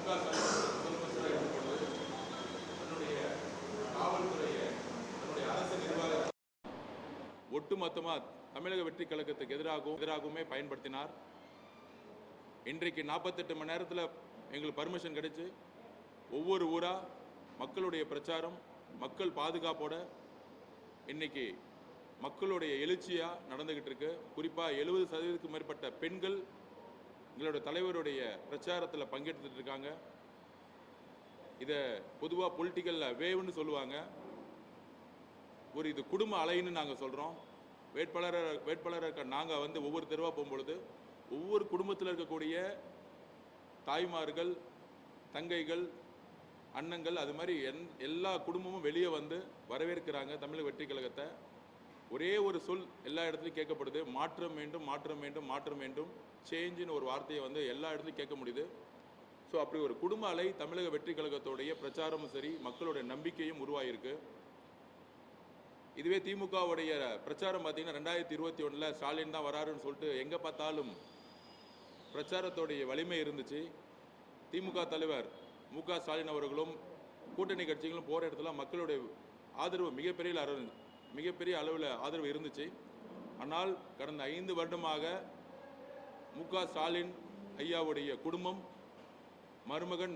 முதலமைச்சராக இருக்கும்பொழுது தன்னுடைய காவல்துறையை தன்னுடைய அரசு நிர்வாக ஒட்டுமொத்தமாக தமிழக வெற்றி கழகத்துக்கு எதிராகவுமே பயன்படுத்தினார். இன்றைக்கு 48 மணி நேரத்தில் எங்களுக்கு பர்மிஷன் கிடைச்சு ஒவ்வொரு ஊராக மக்களுடைய பிரச்சாரம், மக்கள் பாதுகாப்போட இன்னைக்கு மக்களுடைய எழுச்சியாக நடந்துக்கிட்டு இருக்கு. குறிப்பாக 70% மேற்பட்ட பெண்கள் எங்களோட தலைவருடைய பிரச்சாரத்தில் பங்கெடுத்துட்டு இருக்காங்க. இதை பொதுவாக பொலிட்டிக்கல் வேவ்னு சொல்லுவாங்க. இது குடும்ப அலைன்னு நாங்கள் சொல்கிறோம். வேட்பாளராக நாங்கள் ஒவ்வொரு தெருவாக போகும்பொழுது ஒவ்வொரு குடும்பத்தில் இருக்கக்கூடிய தாய்மார்கள், தங்கைகள், அண்ணங்கள், அது மாதிரி எல்லா குடும்பமும் வெளியே வந்து வரவேற்கிறாங்க தமிழக வெற்றி கழகத்தை. ஒரே ஒரு சொல் எல்லா இடத்துலையும் கேட்கப்படுது, மாற்றம் வேண்டும், மாற்றம் வேண்டும், மாற்றம் வேண்டும். சேஞ்சுன்னு ஒரு வார்த்தையை எல்லா இடத்துலையும் கேட்க முடியுது. ஸோ அப்படி ஒரு குடும்ப அலை தமிழக வெற்றி கழகத்தோடைய பிரச்சாரமும் சரி, மக்களுடைய நம்பிக்கையும் உருவாகிருக்கு. இதுவே திமுகவுடைய பிரச்சாரம் பார்த்தீங்கன்னா 2021 ஸ்டாலின் தான் வராருன்னு சொல்லிட்டு எங்கே பார்த்தாலும் பிரச்சாரத்தோடைய வலிமை இருந்துச்சு. திமுக தலைவர் மு.க. ஸ்டாலின் அவர்களும் கூட்டணி கட்சிகளும் போகிற இடத்துல மக்களுடைய ஆதரவு மிகப்பெரிய அளவில் ஆதரவு இருந்துச்சு. ஆனால் கடந்த 5 வருடமாக மு.க. ஸ்டாலின் ஐயாவுடைய குடும்பம்,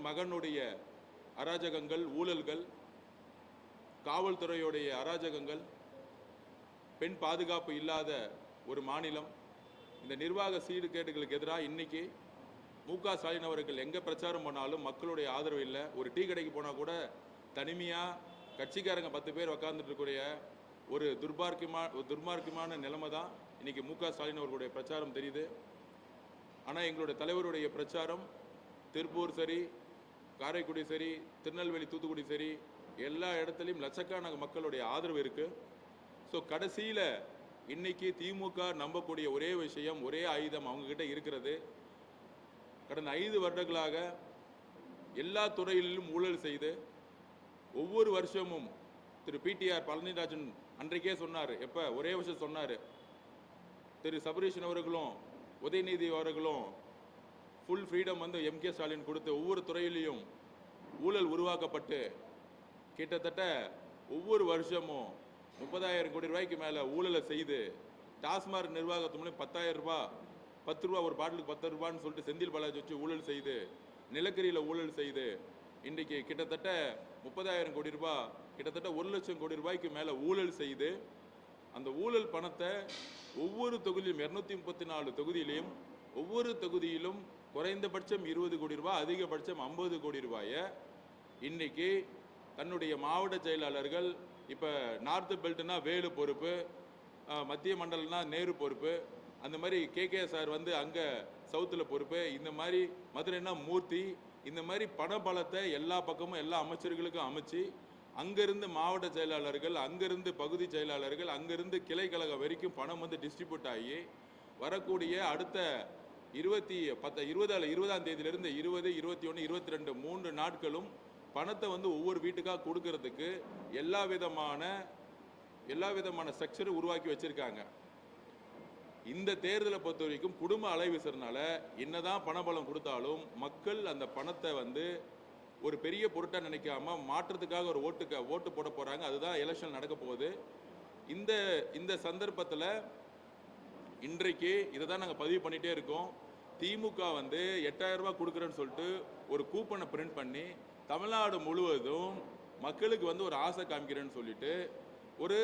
மகனுடைய அராஜகங்கள், ஊழல்கள், காவல்துறையுடைய அராஜகங்கள், பெண் பாதுகாப்பு இல்லாத ஒரு மாநிலம், இந்த நிர்வாக சீர்கேடுகளுக்கு எதிராக இன்னைக்கு மு.க. ஸ்டாலின் அவர்கள் எங்கே பிரச்சாரம் பண்ணாலும் மக்களுடைய ஆதரவு இல்லை. ஒரு டீ கடைக்கு போனால் கூட தனிமையாக கட்சிக்காரங்க 10 பேர் உக்காந்துட்டு இருக்கக்கூடிய ஒரு துர்மார்க்கமான நிலைமை தான் இன்னைக்கு மு.க. ஸ்டாலின் அவர்களுடைய பிரச்சாரம் தெரியுது. ஆனால் எங்களுடைய தலைவருடைய பிரச்சாரம் திருப்பூர் சரி, காரைக்குடி சரி, திருநெல்வேலி, தூத்துக்குடி சரி, எல்லா இடத்துலையும் லட்சக்கணக்கான மக்களுடைய ஆதரவு இருக்குது. ஸோ கடைசியில் இன்னைக்கு திமுக நம்பக்கூடிய ஒரே விஷயம், ஒரே ஆயுதம் அவங்கக்கிட்ட இருக்கிறது. கடந்த 5 வருடங்களாக எல்லா துறையிலும் ஊழல் செய்து ஒவ்வொரு வருஷமும் திரு பிடிஆர் பழனிராஜன் அன்றைக்கே சொன்னார், ஒரே விஷயம் சொன்னார், திரு சபரீஷன் அவர்களும் உதயநிதி அவர்களும் ஃபுல் ஃப்ரீடம் எம்.கே. ஸ்டாலின் கொடுத்து ஒவ்வொரு துறையிலையும் ஊழல் உருவாக்கப்பட்டு கிட்டத்தட்ட ஒவ்வொரு வருஷமும் 30,000 கோடி ரூபாய்க்கு மேலே ஊழலை செய்து டாஸ்மாக் நிர்வாகத்து மூலம் 10,000 ரூபாய், 10 ரூபா ஒரு பாட்டிலுக்கு 10 ரூபான்னு சொல்லிட்டு செந்தில் பாலாஜி வச்சு ஊழல் செய்து, நிலக்கரியில் ஊழல் செய்து இன்றைக்கி கிட்டத்தட்ட 30,000 கோடி ரூபாய், கிட்டத்தட்ட 1,00,000 கோடி ரூபாய்க்கு மேலே ஊழல் செய்து அந்த ஊழல் பணத்தை ஒவ்வொரு தொகுதியிலும் 234 தொகுதியிலையும் ஒவ்வொரு தொகுதியிலும் குறைந்தபட்சம் 20 கோடி ரூபாய், அதிகபட்சம் 50 கோடி ரூபாயை இன்னைக்கு தன்னுடைய மாவட்ட செயலாளர்கள், இப்போ நார்த்து பெல்ட்னா வேலு பொறுப்பு, மத்திய மண்டலம்னா நேரு பொறுப்பு, அந்த மாதிரி கே சார் அங்கே சவுத்தில் பொறுப்பு, இந்த மாதிரி மதுரைனா மூர்த்தி, இந்த மாதிரி பணபலத்தை எல்லா பக்கமும் எல்லா அமைச்சர்களுக்கும் அமைச்சு அங்கேருந்து மாவட்ட செயலாளர்கள், அங்கேருந்து பகுதி செயலாளர்கள், அங்கேருந்து கிளை கழகம் வரைக்கும் பணம் டிஸ்ட்ரிபியூட் ஆகி வரக்கூடிய அடுத்த 20ஆம் தேதியிலிருந்து 20, 21, 22 3 நாட்களும் பணத்தை ஒவ்வொரு வீட்டுக்காக கொடுக்கறதுக்கு எல்லா விதமான ஸ்ட்ரக்சரும் உருவாக்கி வச்சிருக்காங்க. இந்த தேர்தலை பொறுத்த வரைக்கும் குடும்ப அலை வீசுறதுனால என்னதான் பணபலம் கொடுத்தாலும் மக்கள் அந்த பணத்தை ஒரு பெரிய பொருட்டாக நினைக்காம மாற்றத்துக்காக ஒரு ஓட்டு போட போறாங்க. அதுதான் எலெக்ஷன் நடக்க போகுது. இந்த சந்தர்ப்பத்தில் இன்றைக்கு இதை தான் நாங்கள் பதிவு பண்ணிகிட்டே இருக்கோம். திமுக 8,000 ரூபாய் கொடுக்குறேன்னு சொல்லிட்டு ஒரு கூப்பனை பிரிண்ட் பண்ணி தமிழ்நாடு முழுவதும் மக்களுக்கு ஒரு ஆசை காமிக்கிறேன்னு சொல்லிட்டு ஒரு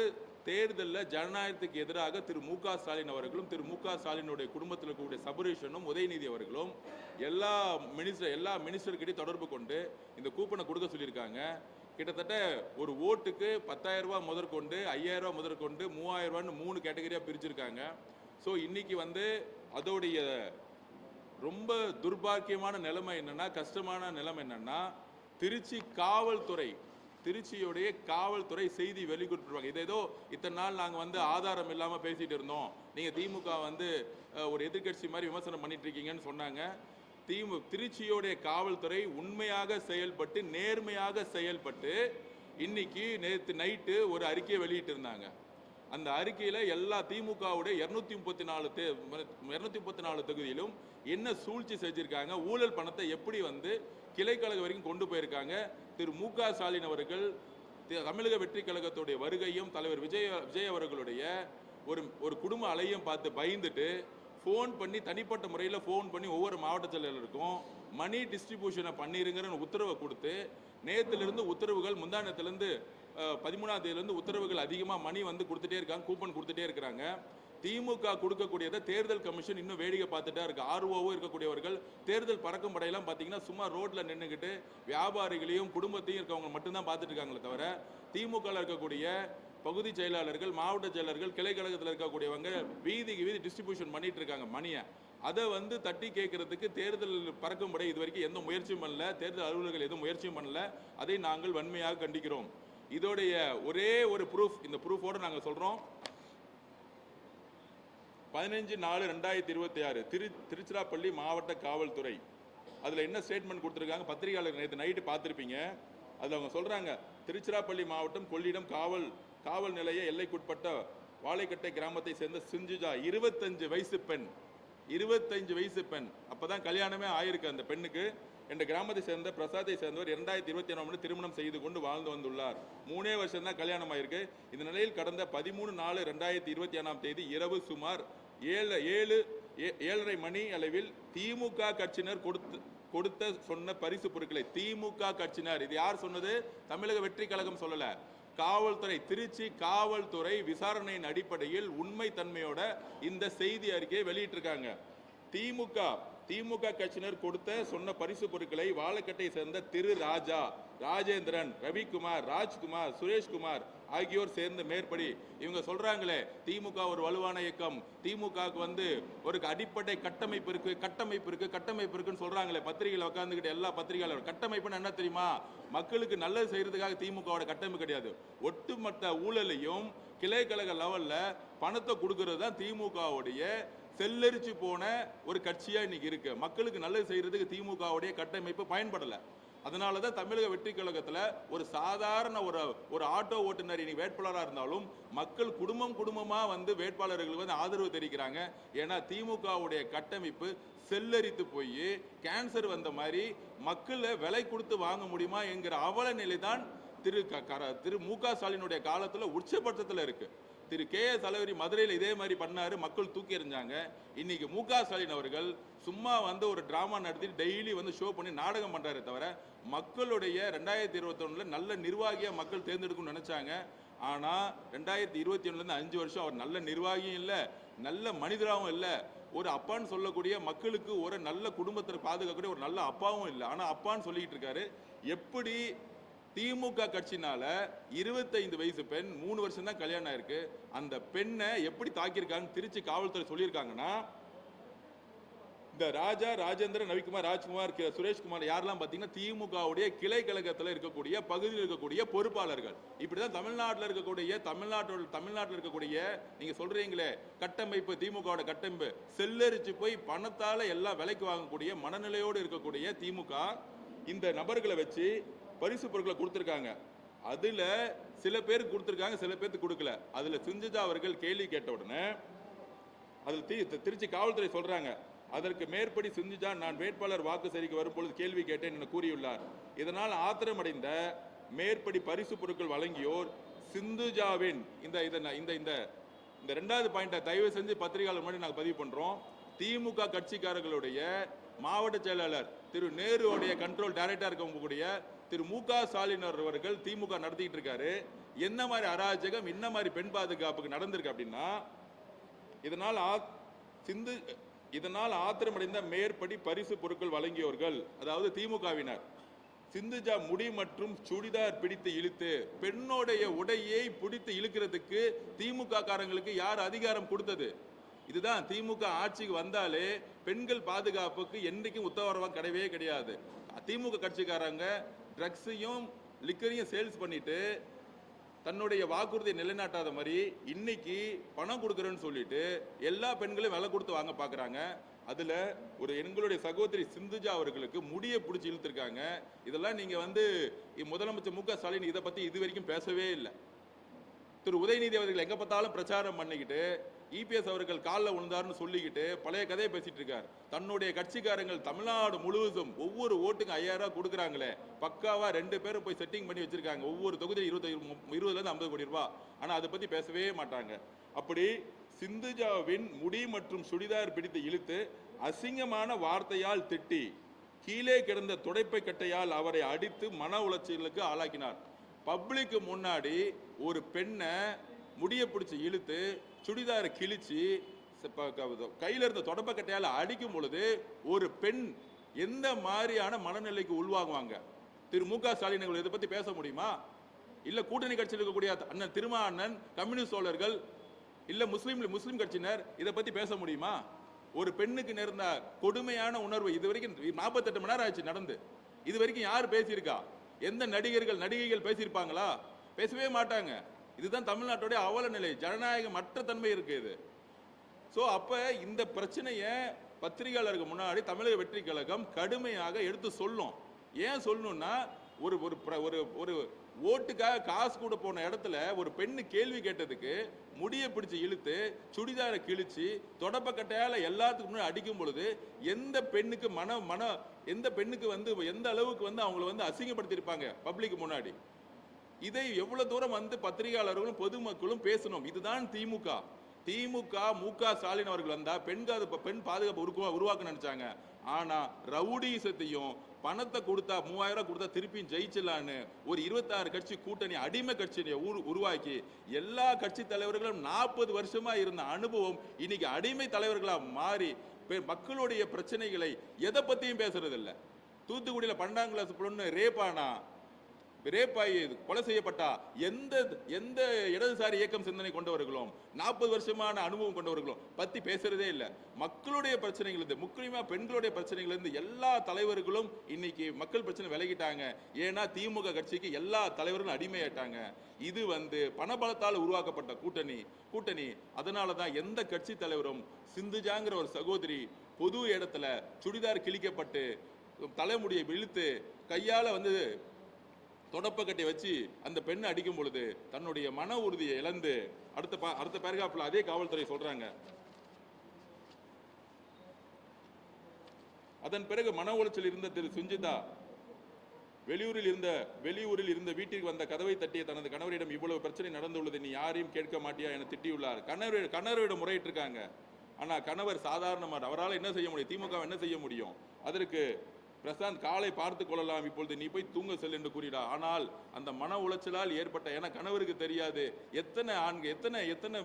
தேர்தலில் ஜனநாயகத்துக்கு எதிராக திரு மு.க. ஸ்டாலின் அவர்களும் திரு மு.க. ஸ்டாலினுடைய குடும்பத்தில் இருக்கக்கூடிய சபரீஷனும் உதயநிதி அவர்களும் எல்லா மினிஸ்டர்கிட்டையும் தொடர்பு கொண்டு இந்த கூப்பனை கொடுக்க சொல்லியிருக்காங்க. கிட்டத்தட்ட ஒரு ஓட்டுக்கு 10,000 ரூபாய் முதற்கொண்டு 5,000 ரூபாய் முதற்கொண்டு 3,000 ரூபான்னு 3 கேட்டகரியாக பிரிச்சிருக்காங்க. ஸோ இன்னைக்கு அதோடைய ரொம்ப துர்பாக்கியமான நிலைமை என்னன்னா, கஷ்டமான நிலைமை என்னன்னா, திருச்சியுடைய காவல்துறை செய்தி வெளியிட்டிருப்பாங்க. இதை ஏதோ இத்தனை நாள் நாங்கள் ஆதாரம் இல்லாமல் பேசிட்டு இருந்தோம், நீங்கள் திமுக ஒரு எதிர்கட்சி மாதிரி விமர்சனம் பண்ணிட்டு இருக்கீங்கன்னு சொன்னாங்க. திருச்சியோடைய காவல்துறை உண்மையாக செயல்பட்டு நேர்மையாக செயல்பட்டு இன்னைக்கு நேற்று நைட்டு ஒரு அறிக்கையை வெளியிட்டு இருந்தாங்க. அந்த அறிக்கையில் எல்லா திமுகவுடைய 234 தொகுதியிலும் என்ன சூழ்ச்சி செஞ்சிருக்காங்க, ஊழல் பணத்தை எப்படி கிளைக்கழகம் வரைக்கும் கொண்டு போயிருக்காங்க. திரு மு.க. ஸ்டாலின் அவர்கள் தமிழக வெற்றி கழகத்துடைய வருகையும் தலைவர் விஜய் அவர்களுடைய ஒரு குடும்ப அலையும் பார்த்து பயந்துட்டு ஃபோன் பண்ணி தனிப்பட்ட முறையில் ஃபோன் பண்ணி ஒவ்வொரு மாவட்ட செயலருக்கும் மணி டிஸ்ட்ரிபியூஷனை பண்ணிருங்கிற உத்தரவை கொடுத்து நேற்றுலேருந்து உத்தரவுகள் முந்தானத்துலேருந்து 13ஆம் தேதியிலேருந்து உத்தரவுகள் அதிகமாக மணி வந்து கொடுத்துட்டே இருக்காங்க, கூப்பன் கொடுத்துட்டே இருக்கிறாங்க. திமுக கொடுக்கக்கூடியதை தேர்தல் கமிஷன் இன்னும் வேடிக்கை பார்த்துட்டா இருக்கு. ஆர்ஓவும் இருக்கக்கூடியவர்கள் தேர்தல் பறக்கும் படையெல்லாம் பார்த்தீங்கன்னா சும்மா ரோட்டில் நின்றுக்கிட்டு வியாபாரிகளையும் குடும்பத்தையும் இருக்கவங்க மட்டும்தான் பார்த்துட்டு இருக்காங்களே தவிர திமுகவில் இருக்கக்கூடிய பகுதி செயலாளர்கள், மாவட்ட செயலர்கள், கிளைக்கழகத்தில் இருக்கக்கூடியவங்க வீதிக்கு வீதி டிஸ்ட்ரிபியூஷன் பண்ணிட்டு இருக்காங்க மணியை. அதை வந்து தட்டி கேட்கறதுக்கு தேர்தல் பறக்கும் படை இது வரைக்கும் எந்த முயற்சியும் பண்ணல, தேர்தல் அலுவலர்கள் எதுவும் முயற்சியும் பண்ணல. அதை நாங்கள் வன்மையாக கண்டிக்கிறோம். இதோடைய ஒரே ஒரு ப்ரூஃப், இந்த ப்ரூஃபோடு நாங்கள் சொல்கிறோம். 15/4/2026 திருச்சிராப்பள்ளி மாவட்ட காவல்துறை அதில் என்ன ஸ்டேட்மெண்ட் கொடுத்துருக்காங்க, பத்திரிகையாளர் நேற்று நைட்டு பார்த்துருப்பீங்க. அதில் அவங்க சொல்கிறாங்க, திருச்சிராப்பள்ளி மாவட்டம் கொள்ளிடம் காவல் நிலைய எல்லைக்குட்பட்ட வாழைக்கட்டை கிராமத்தை சேர்ந்த சிஞ்சுஜா 25 வயசு பெண், 25 வயசு பெண், அப்போதான் கல்யாணமே ஆயிருக்கு அந்த பெண்ணுக்கு. என்ற கிராமத்தை சேர்ந்த பிரசாத்தை சேர்ந்தவர் 2021 திருமணம் செய்து கொண்டு வாழ்ந்து வந்துள்ளார். 3 வருஷம் தான் கல்யாணம் ஆயிருக்கு. இந்த நிலையில் கடந்த 13/4/2021 இரவு சுமார் 7:30 மணி அளவில் திமுக கட்சியினர் கொடுத்த சொன்ன பரிசு பொருட்களை, திமுக கட்சியினர், இது யார் சொன்னது? தமிழக வெற்றி கழகம் சொல்லல, காவல்துறை, திருச்சி காவல்துறை விசாரணையின் அடிப்படையில் உண்மை தன்மையோட இந்த செய்தி அறிக்கையை வெளியிட்டிருக்காங்க. திமுக கட்சியினர் கொடுத்த சொன்ன பரிசு பொருட்களை வாழைக்கட்டை சேர்ந்த திரு ராஜா, ராஜேந்திரன், ரவிக்குமார், ராஜ்குமார், சுரேஷ்குமார் ஆகியோர் சேர்ந்து மேற்படி இவங்க சொல்றாங்களே திமுக ஒரு வலுவான இயக்கம், திமுகவுக்கு வந்து ஒரு அடிப்படை கட்டமைப்பு இருக்குன்னு சொல்றாங்களே பத்திரிகையில் உட்காந்துக்கிட்டு எல்லா பத்திரிகையாளரும். கட்டமைப்புன்னு என்ன தெரியுமா? மக்களுக்கு நல்லது செய்யறதுக்காக திமுகவோட கட்டமைப்பு கிடையாது. ஒட்டுமொத்த ஊழலையும் கிளைக்கழக லெவல்ல பணத்தை கொடுக்கறது தான் திமுகவுடைய செல்லரிச்சு போன ஒரு கட்சியா இன்னைக்கு இருக்கு. மக்களுக்கு நல்லது செய்யறதுக்கு திமுகவுடைய கட்டமைப்பு பயன்படல. அதனால தான் தமிழக வெற்றி கழகத்தில் ஒரு சாதாரண ஒரு ஆட்டோ ஓட்டுநர் இன்னைக்கு வேட்பாளராக இருந்தாலும் மக்கள் குடும்பமா வந்து வேட்பாளர்களுக்கு வந்து ஆதரவு தெரிவிக்கிறாங்க. ஏன்னா திமுகவுடைய கட்டமைப்பு செல்லரித்து போய் கேன்சர் வந்த மாதிரி மக்களை விலை கொடுத்து வாங்க முடியுமா என்கிற அவல நிலை தான் திரு மு.க. ஸ்டாலினுடைய காலத்தில் உச்சபட்சத்தில் இருக்கு. திரு கே.எஸ். அழகிரி மதுரையில் இதே மாதிரி பண்ணாரு, மக்கள் தூக்கி எறிஞ்சாங்க. இன்னைக்கு மு.க. ஸ்டாலின் அவர்கள் சும்மா வந்து ஒரு டிராமா நடத்தி டெய்லி வந்து ஷோ பண்ணி நாடகம் பண்றாரு தவிர மக்களுடைய 2021 நல்ல நிர்வாகியா மக்கள் தேர்ந்தெடுக்கணும்னு நினைச்சாங்க. ஆனா 2021 5 வருஷம் அவர் நல்ல நிர்வாகியும் இல்லை, நல்ல மனிதராகவும் இல்லை, ஒரு அப்பான்னு சொல்லக்கூடிய மக்களுக்கு ஒரு நல்ல குடும்பத்தை பாதுகாக்கக்கூடிய ஒரு நல்ல அப்பாவும் இல்லை. ஆனா அப்பான்னு சொல்லிட்டு இருக்காரு. எப்படி திமுக கட்சினால 25 வயசு பெண் 3 வருஷம் தான் கல்யாணம் ஆயிருக்கு, அந்த பெண்ணை எப்படி தாக்கியிருக்காங்க திருச்சி காவல்துறை சொல்லியிருக்காங்கன்னா, இந்த ராஜா, ராஜேந்திரன், ரவிக்குமார், ராஜ்குமார், சுரேஷ்குமார் யாரெல்லாம் பார்த்தீங்கன்னா திமுகவுடைய கிளை கழகத்தில் இருக்கக்கூடிய பகுதியில் இருக்கக்கூடிய பொறுப்பாளர்கள். இப்படிதான் தமிழ்நாட்டில் இருக்கக்கூடிய நீங்க சொல்றீங்களே கட்டமைப்பு, திமுகவோட கட்டமைப்பு செல்லரிச்சு போய் பணத்தால எல்லாம் விலைக்கு வாங்கக்கூடிய மனநிலையோடு இருக்கக்கூடிய திமுக இந்த நபர்களை வச்சு பரிசு பொருட்களை கொடுத்துருக்காங்க. அதுல சில பேருக்கு கொடுத்துருக்காங்க, சில பேருக்கு கொடுக்கல. அதுல சிஞ்சுஜா அவர்கள் கேள்வி கேட்ட உடனே அதில் திருச்சி காவல்துறை சொல்றாங்க, அதற்கு மேற்படி சிஞ்சுஜா நான் வேட்பாளர் வாக்கு சேகரிக்க வரும்பொழுது கேள்வி கேட்டேன் என கூறியுள்ளார். இதனால் ஆத்திரமடைந்த மேற்படி பரிசு பொருட்கள் வழங்கியோர் சிந்துஜாவின் இந்த 2வது பாயிண்ட தயவு செஞ்சு பத்திரிகையாளர் முன்னாடி நாங்கள் பதிவு பண்றோம். திமுக கட்சிக்காரர்களுடைய மாவட்ட செயலாளர் திரு நேருடைய கண்ட்ரோல் டைரக்டா இருக்கக்கூடிய திரு மு.க. ஸ்டாலின் அவர்கள் திமுக நடத்திட்டு இருக்காரு. என்ன மாதிரி அராஜகம், என்ன மாதிரி பெண் பாதுகாப்புக்கு நடந்திருக்கு அப்படின்னா, இதனால் ஆத்திரமடைந்த மேற்படி பரிசு பொருட்கள் வழங்கியவர்கள், அதாவது திமுகவினர், சிந்துஜா முடி மற்றும் சுடிதார் பிடித்து இழுத்து, பெண்ணோடைய உடையை பிடித்து இழுக்கிறதுக்கு திமுக காரங்களுக்கு யார் அதிகாரம் கொடுத்தது? இதுதான் திமுக ஆட்சிக்கு வந்தாலே பெண்கள் பாதுகாப்புக்கு என்றைக்கும் உத்தரவாதம் கிடையவே கிடையாது. திமுக கட்சிக்காரங்க ட்ரக்ஸையும் லிக்கரையும் சேல்ஸ் பண்ணிட்டு தன்னுடைய வாக்குறுதியை நிலைநாட்டாத மாதிரி இன்னைக்கு பணம் கொடுக்குறேன்னு சொல்லிட்டு எல்லா பெண்களையும் விலை கொடுத்து வாங்க பார்க்குறாங்க. அதில் எங்களுடைய சகோதரி சிந்துஜா அவர்களுக்கு முடியை பிடிச்சி இழுத்துருக்காங்க. இதெல்லாம் நீங்கள் வந்து முதலமைச்சர் மு.க. ஸ்டாலின் இதை பற்றி இது வரைக்கும் பேசவே இல்லை. திரு உதயநிதி அவர்கள் எங்கே பார்த்தாலும் பிரச்சாரம் பண்ணிக்கிட்டு இபிஎஸ் அவர்கள் காலில் விழுந்தாருன்னு சொல்லிக்கிட்டு பழைய கதையை பேசிட்டு இருக்கார். தன்னுடைய கட்சிக்காரங்கள் தமிழ்நாடு முழுவதும் ஒவ்வொரு ஓட்டுக்கு 5000 ரூபாய் கொடுக்குறாங்களே, பக்காவா 2 பேரும் போய் செட்டிங் பண்ணி வச்சிருக்காங்க. ஒவ்வொரு தொகுதியில் 20 50 கோடி ரூபாய். ஆனா அதை பத்தி பேசவே மாட்டாங்க. அப்படி சிந்துஜாவின் முடி மற்றும் சுடிதார் பிடித்து இழுத்து அசிங்கமான வார்த்தையால் திட்டி கீழே கிடந்த துடைப்பை கட்டையால் அவரை அடித்து மன உளைச்சலுக்கு ஆளாக்கினார். பப்ளிக்கு முன்னாடி ஒரு பெண்ணை முடிய பிடிச்சி இழுத்து சுடிதாரை கிழிச்சு கையில இருந்த தொடப்ப கட்டையால் அடிக்கும் பொழுது ஒரு பெண் எந்த மாதிரியான மனநிலைக்கு உள்வாங்குவாங்க? திரு மு.க. ஸ்டாலின் இதை பத்தி பேச முடியுமா? இல்ல கூட்டணி கட்சியில் இருக்கக்கூடிய அண்ணன் திருமாவண்ணன், கம்யூனிஸ்ட் தோழர்கள், இல்ல முஸ்லீம் கட்சியினர் இதை பத்தி பேச முடியுமா? ஒரு பெண்ணுக்கு நேர்ந்த கொடுமையான உணர்வு இது வரைக்கும் 48 மணி நேரம் ஆச்சு நடந்து. இது வரைக்கும் யார் பேசியிருக்கா? எந்த நடிகைகள் பேசியிருப்பாங்களா? பேசவே மாட்டாங்க. இதுதான் தமிழ்நாட்டுடைய அவல நிலை. ஜனநாயகம் மற்ற தன்மை இருக்கு இது. ஸோ அப்ப இந்த பிரச்சனையை பத்திரிகையாளருக்கு முன்னாடி தமிழக வெற்றி கழகம் கடுமையாக எடுத்து சொல்லும். ஏன் சொல்லணும்னா, ஒரு ஒரு ஓட்டுக்காக காசு கூட போன இடத்துல ஒரு பெண்ணு கேள்வி கேட்டதுக்கு முடியை பிடிச்சு இழுத்து சுடிதாரை கிழிச்சு தொடப்ப கட்டையால எல்லாத்துக்கும் முன்னாடி அடிக்கும் பொழுது எந்த பெண்ணுக்கு எந்த பெண்ணுக்கு எந்த அளவுக்கு அவங்களை அசிங்கப்படுத்தியிருப்பாங்க பப்ளிக் முன்னாடி. இதை எவ்வளவு தூரம் பத்திரிகையாளர்களும் பொதுமக்களும் பேசணும். இதுதான் திமுக. மு.க. ஸ்டாலின் அவர்கள் வந்தா பெண் பாதுகாப்பு உருவாக்க நினைச்சாங்க. ஆனா ரவுடிசத்தையும் பணத்தை கொடுத்தா 3000 கொடுத்தா திருப்பியும் ஜெயிச்சலான்னு ஒரு 26 கட்சி கூட்டணி அடிமை கட்சியை உருவாக்கி எல்லா கட்சி தலைவர்களும் 40 வருஷமா இருந்த அனுபவம் இன்னைக்கு அடிமை தலைவர்களா மாறி மக்களுடைய பிரச்சனைகளை எதை பத்தியும் பேசுறது இல்லை. தூத்துக்குடியில 12ஆம் கிளாஸ் பொண்ணு ரேப்பாயி கொலை செய்யப்பட்டா எந்த இடதுசாரி இயக்கம் சிந்தனை கொண்டவர்களும் 40 வருஷமான அனுபவம் கொண்டவர்களும் பத்தி பேசுறதே இல்லை. மக்களுடைய பிரச்சனைகள் இருந்து, முக்கியமா பெண்களுடைய பிரச்சனைகள் இருந்து எல்லா தலைவர்களும் இன்னைக்கு மக்கள் பிரச்சனை விலகிட்டாங்க. ஏன்னா திமுக கட்சிக்கு எல்லா தலைவர்களும் அடிமையாயிட்டாங்க. இது பணபலத்தால் உருவாக்கப்பட்ட கூட்டணி. அதனாலதான் எந்த கட்சி தலைவரும் சிந்துஜாங்கிற ஒரு சகோதரி பொது இடத்துல சுடிதார் கிழிக்கப்பட்டு தலைமுடியை இழுத்து கையால தொடப்ப கட்டி வச்சு அந்த பெண்ணை அடிக்கும் பொழுது தன்னுடைய மன உறுதியை இழந்து அடுத்த பேராகிராஃப்ல அதே காவல்துறை சொல்றாங்க. அதன் பிறகு மன உளைச்சல் இருந்த திரு சுஞ்சிதா வெளியூரில் இருந்த வீட்டிற்கு வந்த கதவை தட்டிய தனது கணவரிடம் இவ்வளவு பிரச்சனை நடந்துள்ளது, நீ யாரையும் கேட்க மாட்டியா என திட்டியுள்ளார். கணவரிடம் முறையிட்டு இருக்காங்க. ஆனா கணவர் சாதாரணமாக அவரால் என்ன செய்ய முடியும்? திமுக என்ன செய்ய முடியும்? அதற்கு பிரசாந்த் காலை பார்த்து கொள்ளலாம், இப்பொழுது நீ போய் தூங்க செல் என்று கூறிடா. ஆனால் அந்த மன உளைச்சலால் ஏற்பட்ட, ஏன்னா கணவருக்கு தெரியாது எத்தனை ஆண்கள் எத்தனை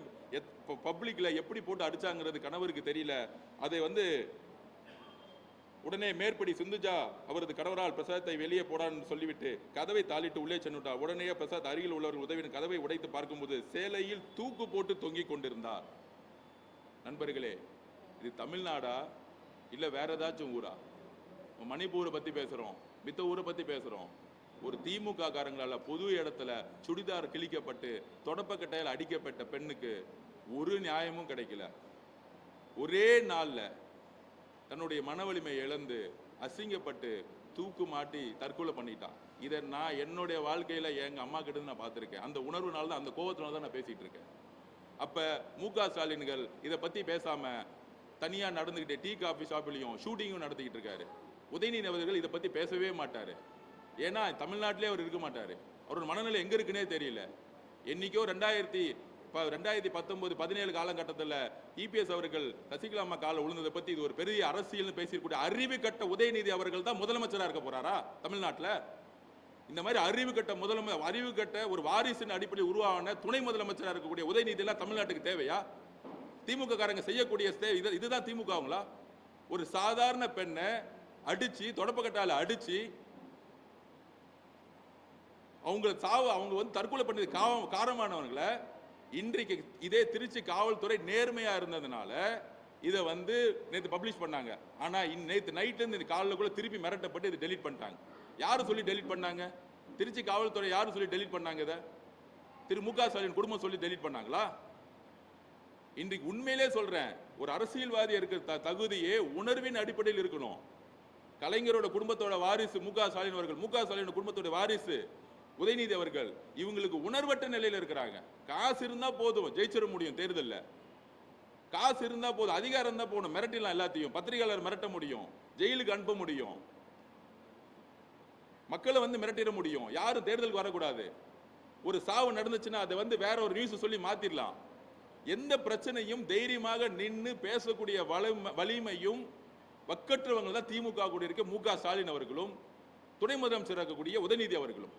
பப்ளிக்ல எப்படி போட்டு அடிச்சாங்கிறது கணவருக்கு தெரியல. அதை உடனே மேற்படி சிந்துஜா அவரது கணவரால் பிரசாத்தை வெளியே போடான்னு சொல்லிவிட்டு கதவை தாளிட்டு உள்ளே சென்றுட்டார். உடனே பிரசாத் அருகில் உள்ளவர்கள் உதவியின் கதவை உடைத்து பார்க்கும்போது சேலையில் தூக்கு போட்டு தொங்கிக் கொண்டிருந்தார். நண்பர்களே, இது தமிழ்நாடா இல்ல வேற ஏதாச்சும் ஊரா? மணிப்பூரை பத்தி பேசுறோம், மித்த ஊரை பத்தி பேசுறோம். ஒரு திமுக காரங்களால பொது இடத்துல சுடிதார் கிழிக்கப்பட்டு தொடப்பக்கட்டையால் அடிக்கப்பட்ட பெண்ணுக்கு ஒரு நியாயமும் கிடைக்கல. ஒரே நாள்ல தன்னுடைய மன வலிமை இழந்து அசிங்கப்பட்டு தூக்கு மாட்டி தற்கொலை பண்ணிட்டான். இதை நான் என்னுடைய வாழ்க்கையில எங்க அம்மா கிட்ட நான் பார்த்திருக்கேன். அந்த உணர்வுனால தான், அந்த கோபத்தினால தான் நான் பேசிட்டு இருக்கேன். அப்ப மு.க. ஸ்டாலின்கள் இதை பத்தி பேசாம தனியா நடந்துகிட்டே டீ காஃபி ஷாப்லையும் ஷூட்டிங்கும் நடத்திக்கிட்டு இருக்காரு. உதயநிதி அவர்கள் இதை பத்தி பேசவே மாட்டாரு. ஏன்னா தமிழ்நாட்டிலே அவர் இருக்க மாட்டாரு. அவரோட மனநிலை எங்க இருக்குன்னே தெரியல. என்னைக்கோ 2019-17 காலகட்டத்தில் இபிஎஸ் அவர்கள் சசிகலா அம்மா கால விழுந்ததை பத்தி இது ஒரு பெரிய அரசியல் பேசியிருக்கூடிய அறிவு கட்ட உதயநிதி அவர்கள் தான் முதலமைச்சராக இருக்க போறாரா தமிழ்நாட்டில்? இந்த மாதிரி அறிவு கட்ட ஒரு வாரிசின் அடிப்படையில் உருவான துணை முதலமைச்சராக இருக்கக்கூடிய உதயநிதி எல்லாம் தமிழ்நாட்டுக்கு தேவையா? திமுக காரங்க செய்யக்கூடிய இதுதான் திமுகங்களா? ஒரு சாதாரண பெண்ணை அடிச்சு தொடப்பக்கட்டால அடிச்சு அவங்க தற்கொலை பண்ணது காரணமானவங்களை இன்றைக்கு இதே திருச்சி காவல்துறை நேர்மையா இருந்ததுனால இதை நேற்று பப்ளிஷ் பண்ணாங்க. ஆனா நேற்று நைட்டு இந்த காலைக்குள்ள திருப்பி மிரட்டப்பட்டு இதை டெலீட் பண்ணிட்டாங்க. யாரு சொல்லி டெலீட் பண்ணாங்க? திருச்சி காவல்துறை யாரு சொல்லி டெலீட் பண்ணாங்க? இதை திரு மு.க. ஸ்டாலின் குடும்பம் சொல்லி டெலீட் பண்ணாங்களா? இன்றைக்கு உண்மையிலே சொல்றேன், ஒரு அரசியல்வாதி இருக்கிற தகுதியே உணர்வின் அடிப்படையில் இருக்கணும். கலைஞரோட குடும்பத்தோட வாரிசு மு.க. ஸ்டாலின் அவர்கள், மு.க. ஸ்டாலின் குடும்பத்தோட வாரிசு உதயநிதி அவர்கள், இவங்களுக்கு உணர்வற்ற நிலையில இருக்கிறாங்க. காசு இருந்தா போதும், ஜெயிச்சிட முடியும் தேர்தலில். காசு இருந்தா போதும், அதிகாரம் இருந்தா போகணும், மிரட்டிடலாம் எல்லாத்தையும். பத்திரிகையாளர் மிரட்ட முடியும், ஜெயிலுக்கு அனுப்ப முடியும், மக்களை வந்து மிரட்டிட முடியும். யாரும் தேர்தலுக்கு வரக்கூடாது. ஒரு சாவு நடந்துச்சுன்னா அதை வந்து வேற ஒரு நியூஸ் சொல்லி மாத்திடலாம். எந்த பிரச்சனையும் தைரியமாக நின்று பேசக்கூடிய வலிமையும் வக்கற்றவங்க தான் திமுக கூட இருக்க மு.க. ஸ்டாலின் அவர்களும் துணை முதலமைச்சர் இருக்கக்கூடிய உதயநிதி அவர்களும்.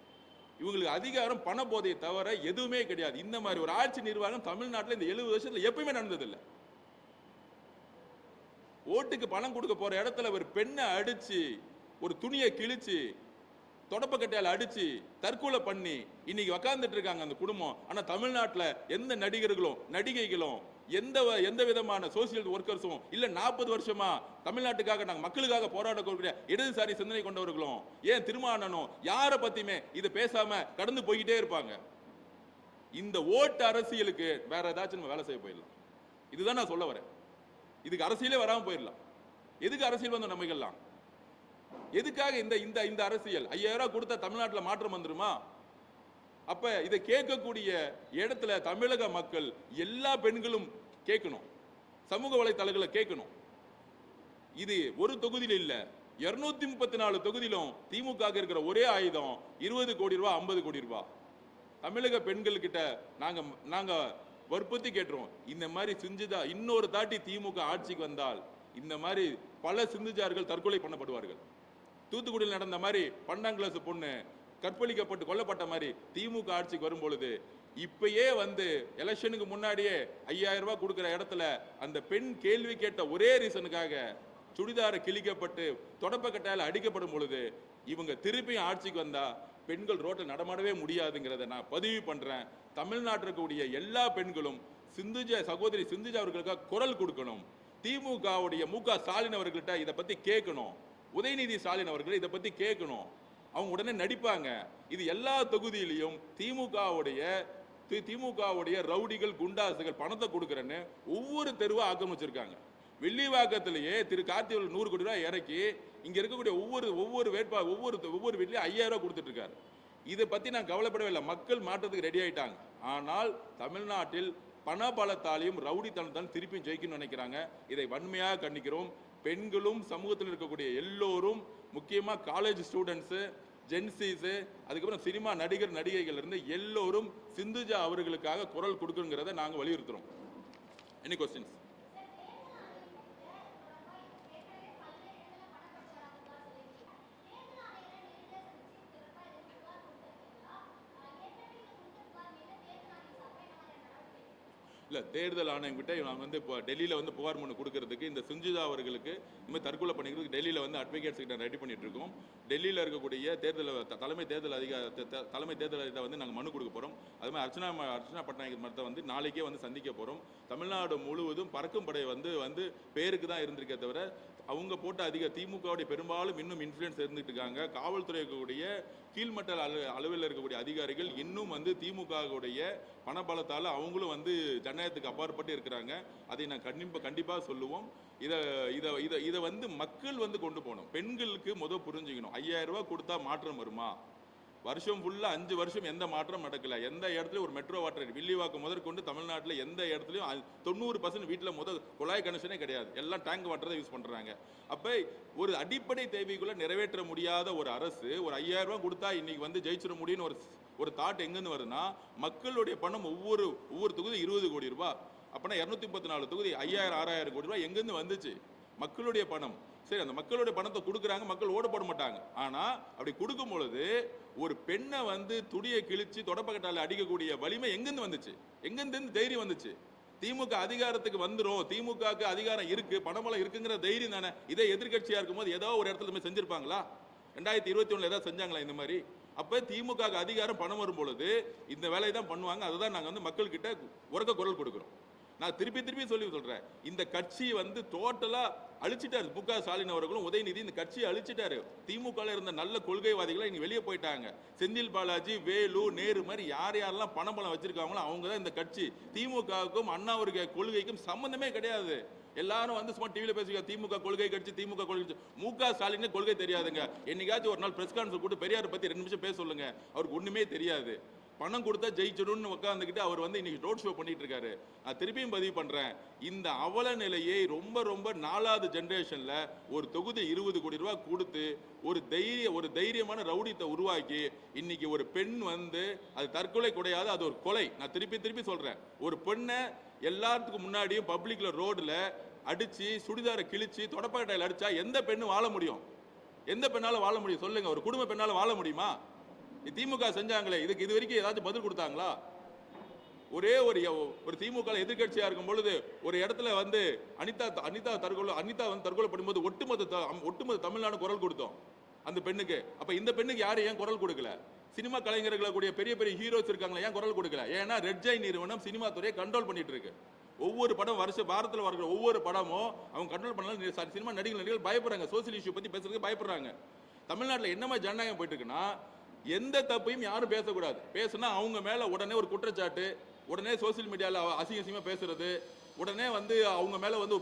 இவங்களுக்கு அதிகாரம் பண போதையை தவிர எதுவுமே கிடையாது. இந்த மாதிரி ஒரு ஆட்சி நிர்வாகம் தமிழ்நாட்டில் இந்த 70 வருஷத்துல எப்பயுமே நடந்ததில்லை. ஓட்டுக்கு பணம் கொடுக்க போற இடத்துல ஒரு பெண்ணை அடிச்சு, ஒரு துணியை கிழிச்சு, தொடப்பக்கட்டையால் அடிச்சு தற்கொலை பண்ணி இன்னைக்கு உக்காந்துட்டு இருக்காங்க அந்த குடும்பம். ஆனா தமிழ்நாட்டில் எந்த நடிகர்களும் நடிகைகளும் எந்த விதமான சோசியல் ஒர்க்கர்ஸும் இல்ல 40 வருஷமா தமிழ்நாட்டுக்காக நாங்கள் மக்களுக்காக போராடக்கூடிய இடதுசாரி சிந்தனை கொண்டவர்களும் ஏன் திருமாவளவனும் யாரை பத்தியுமே இதை பேசாம கடந்து போய்கிட்டே இருப்பாங்க. இந்த ஓட்டு அரசியலுக்கு வேற ஏதாச்சும் நம்ம வேலை செய்ய போயிடலாம். இதுதான் நான் சொல்ல வரேன். இதுக்கு அரசியலே வராம போயிடலாம். எதுக்கு அரசியல் வந்து நம்பிக்கலாம்? எதுக்காக இந்த அரசியல்? 5000 ரூபாய் கொடுத்தா தமிழ்நாட்டில் மாற்றம் வந்துருமா? அப்ப இதை கேட்கக்கூடிய இடத்துல தமிழக மக்கள் எல்லா பெண்களும் கேட்கணும், சமூக வலைத்தளங்களை கேட்கணும். இது ஒரு தொகுதியில் இல்ல, 234 தொகுதியிலும் திமுக இருக்கிற ஒரே ஆயுதம் 20 கோடி ரூபாய், 50 கோடி ரூபாய். தமிழக பெண்கள் கிட்ட நாங்க வற்புறுத்தி கேட்டுறோம், இந்த மாதிரி சிந்துஜா இன்னொரு தாட்டி திமுக ஆட்சிக்கு வந்தால் இந்த மாதிரி பல சிந்துஜார்கள் தற்கொலை பண்ணப்படுவார்கள். தூத்துக்குடியில் நடந்த மாதிரி 12ஆம் கிளாஸ் பொண்ணு கற்பழிக்கப்பட்டு கொல்லப்பட்ட மாதிரி திமுக ஆட்சிக்கு வரும் பொழுது இப்பயே வந்து எலெக்ஷனுக்கு முன்னாடியே 5000 ரூபாய் கொடுக்கிற இடத்துல அந்த பெண் கேள்வி கேட்ட ஒரே ரீசனுக்காக சுடிதார கிழிக்கப்பட்டு தொடப்பக்கட்டையால் அடிக்கப்படும் பொழுது இவங்க திருப்பியும் ஆட்சிக்கு வந்தா பெண்கள் ரோட்டில் நடமாடவே முடியாதுங்கிறத நான் பதிவு பண்றேன். தமிழ்நாட்டில் இருக்கக்கூடிய எல்லா பெண்களும் சகோதரி சிந்துஜா அவர்களுக்காக குரல் கொடுக்கணும். திமுகவுடைய மு.க. ஸ்டாலின் அவர்கள்ட்ட இதை பத்தி கேட்கணும். உதயநிதி ஸ்டாலின் அவர்கள் இதை பத்தி கேட்கணும். அவங்க உடனே நடிப்பாங்க. இது எல்லா தொகுதியிலையும் திமுகவுடைய ரவுடிகள் குண்டாசுகள் பணத்தை கொடுக்குறேன்னு ஒவ்வொரு தெருவா ஆக்கிரமிச்சிருக்காங்க. வெள்ளிவாக்கத்திலேயே திரு கார்த்திகேயன் 100 கோடி ரூபாய் இறக்கி இங்க இருக்கக்கூடிய ஒவ்வொரு வீட்லயும் 5000 ரூபாய் கொடுத்துட்டு இருக்காரு. இதை பத்தி நான் கவலைப்படவே இல்லை. மக்கள் மாற்றத்துக்கு ரெடி ஆயிட்டாங்க. ஆனால் தமிழ்நாட்டில் பணபலத்தாலையும் ரவுடித்தனத்தாலும் திருப்பியும் ஜெயிக்கணும்னு நினைக்கிறாங்க. இதை வன்மையாக கண்டிக்கிறோம். பெண்களும் சமூகத்தில் இருக்கக்கூடிய எல்லோரும், முக்கியமா காலேஜ் ஸ்டூடெண்ட்ஸ், ஜென்சிஸ், அதுக்கப்புறம் சினிமா நடிகைகள் இருந்து எல்லோரும் சிந்துஜா அவர்களுக்காக குரல் கொடுக்குங்கிறத நாங்கள் வலியுறுத்துறோம். Any questions? இல்லை, தேர்தல் ஆணையம் கிட்ட நாங்கள் வந்து இப்போ டெல்லியில் வந்து புகார் மனு கொடுக்கறதுக்கு இந்த சிந்துஜா அவர்களுக்கு இனிமேல் தற்கொலை பண்ணிக்கிறதுக்கு டெல்லியில் வந்து அட்வொகேட்ஸ் கிட்ட ரெடி பண்ணிட்டு இருக்கோம். டெல்லியில் இருக்கக்கூடிய தலைமை தேர்தல் அதிகாரி வந்து நாங்கள் மனு கொடுக்க போகிறோம். அது மாதிரி அர்ச்சனா பட்நாயக் மரத்தை வந்து நாளைக்கே வந்து சந்திக்க போகிறோம். தமிழ்நாடு முழுவதும் பறக்கும் படை வந்து பேருக்கு தான் இருந்திருக்கே தவிர அவங்க போட்ட திமுகவுடைய பெரும்பாலும் இன்னும் இன்ஃப்ளூயன்ஸ் இருந்துட்டு இருக்காங்க. காவல்துறை இருக்கக்கூடிய கீழ்மட்ட அளவில் இருக்கக்கூடிய அதிகாரிகள் இன்னும் வந்து திமுகவுடைய பணபலத்தால் அவங்களும் வந்து ஜனநாயகத்துக்கு அப்பாற்பட்டு இருக்கிறாங்க. அதை நான் கண்டிப்பாக சொல்லுவோம். இதை வந்து மக்கள் வந்து கொண்டு போகணும். பெண்களுக்கு புரிஞ்சுக்கணும். 5000 ரூபாய் கொடுத்தா மாற்றம் வருமா? வருஷம் ஃபுல்லா 5 வருஷம் எந்த மாற்றம் நடக்கல. எந்த இடத்துலயும் ஒரு மெட்ரோ வாட்டர் வில்லிவாக்கம் முதற்கொண்டு தமிழ்நாட்டில் எந்த இடத்துலையும் 90% வீட்டில் குழாய் கனெக்ஷனே கிடையாது. எல்லாம் டேங்க் வாட்டர் தான் யூஸ் பண்றாங்க. அப்ப ஒரு அடிப்படை தேவைக்குள்ள நிறைவேற்ற முடியாத ஒரு அரசு ஒரு 5000 ரூபாய் கொடுத்தா இன்னைக்கு வந்து ஜெயிச்சிட முடியும்னு ஒரு தாட் எங்கிருந்து வருதுன்னா, மக்களுடைய பணம் ஒவ்வொரு தொகுதி 20 கோடி ரூபாய். அப்பனா 234 தொகுதி 5000 6000 கோடி ரூபாய் எங்கிருந்து வந்துச்சு? மக்களுடைய பணம். சரி, அந்த மக்களுடைய பணத்தை கொடுக்குறாங்க, மக்கள் ஓட போட மாட்டாங்க. ஆனா அப்படி கொடுக்கும் பொழுது ஒரு பெண்ணை வந்து துடியை கிழிச்சு தொடப்பக்கட்டால அடிக்கக்கூடிய வலிமை எங்கிருந்து வந்துச்சு? எங்கிருந்து தைரியம் வந்துச்சு? திமுக அதிகாரத்துக்கு வந்துரும், திமுகவுக்கு அதிகாரம் இருக்கு, பணபலம் இருக்குங்கிற தைரியம் தானே. இதே எதிர்கட்சியா இருக்கும்போது ஏதோ ஒரு இடத்துல செஞ்சிருப்பாங்களா? 2021 ஏதாவது செஞ்சாங்களா இந்த மாதிரி? அப்ப திமுக அதிகாரம் பணம் வரும் பொழுது இந்த வேலையை தான் பண்ணுவாங்க. அதுதான் நாங்க வந்து மக்கள் கிட்ட உரக்க குரல் கொடுக்கிறோம். நான் திருப்பி சொல்றேன், இந்த கட்சி வந்து டோட்டலா அழிச்சிட்டாரு மு.க. ஸ்டாலின் அவர்களும் உதயநிதி. இந்த கட்சியை அழிச்சிட்டாரு. திமுக இருந்த நல்ல கொள்கைவாதிகளை இங்க வெளியே போயிட்டாங்க. செந்தில் பாலாஜி, வேலு, நேரு மாதிரி யாரெல்லாம் பணபலம் வச்சிருக்காங்களோ அவங்க தான் இந்த கட்சி. திமுகவுக்கும் அண்ணாவுடைய கொள்கைக்கும் சம்பந்தமே கிடையாது. எல்லாரும் வந்து சும்மா டிவியில பேசுவாங்க, திமுக கொள்கை கட்சி, திமுக கொள்கை. மு.க. ஸ்டாலின் கொள்கை தெரியாதுங்க. என்னைக்காச்சும் ஒரு நாள் பிரஸ் கான்ஃபரன்ஸ் கூட்டு பெரியார் பத்தி 2 நிமிஷம் பேச சொல்லுங்க, அவருக்கு ஒண்ணுமே தெரியாது. பணம் கொடுத்தா ஜெயிச்சிடும்னு உட்காந்துக்கிட்டு அவர் வந்து இன்னைக்கு ரோட் ஷோ பண்ணிட்டு இருக்காரு. நான் திருப்பியும் பதிவு பண்றேன், இந்த அவல நிலையை ரொம்ப ரொம்ப 4வது ஜெனரேஷன்ல ஒரு தொகுதி 20 கோடி ரூபாய் கொடுத்து ஒரு தைரியமான ரவுடித்தை உருவாக்கி இன்னைக்கு ஒரு பெண் வந்து அது தற்கொலை கிடையாது, அது ஒரு கொலை. நான் திருப்பி சொல்றேன், ஒரு பெண்ணை எல்லாத்துக்கும் முன்னாடியும் பப்ளிக்ல ரோட்ல அடிச்சு சுடிதாரை கிழிச்சு தொடப்பக்கட்டையில் அடிச்சா எந்த பெண்ணும் வாழ முடியும்? எந்த பெண்ணால வாழ முடியும் சொல்லுங்க? ஒரு குடும்ப பெண்ணால வாழ முடியுமா? திமுக செஞ்சாங்களே, இதுக்கு இது வரைக்கும் ஏதாச்சும் பதில் கொடுத்தாங்களா? ஒரே ஒரு திமுக எதிர்கட்சியா இருக்கும் பொழுது ஒரு இடத்துல வந்து அனிதா வந்து தற்கொலை பண்ணும்போது ஒட்டுமொத்த தமிழ்நாடு குரல் கொடுத்தோம் அந்த பெண்ணுக்கு. அப்ப இந்த பெண்ணுக்கு யாரும் ஏன் குரல் கொடுக்கல? சினிமா கலைஞர்களை கூடிய பெரிய பெரிய ஹீரோஸ் இருக்காங்களா, ஏன் குரல் கொடுக்கல? ஏன்னா ரெட் ஜெயின் நிறுவனம் சினிமா துறையை கண்ட்ரோல் பண்ணிட்டு இருக்கு. ஒவ்வொரு படம் வாரத்தில் வர ஒவ்வொரு படமும் அவங்க கண்ட்ரோல் பண்ணலாம். சினிமா நடிகர்கள் பயப்படுறாங்க, சோசியல் இஷ்யூ பத்தி பேசுறதுக்கு பயப்படுறாங்க. தமிழ்நாட்டில் என்ன மாதிரி ஜனநாயகம் போயிட்டு இருக்குன்னா, எந்த தப்பையும் யாரும் பேசக்கூடாது. பேசுனா அவங்க மேல உடனே ஒரு குற்றச்சாட்டு, உடனே சோசியல் மீடியாவில் அசிங்கமா பேசுறது, உடனே வந்து அவங்க மேல வந்து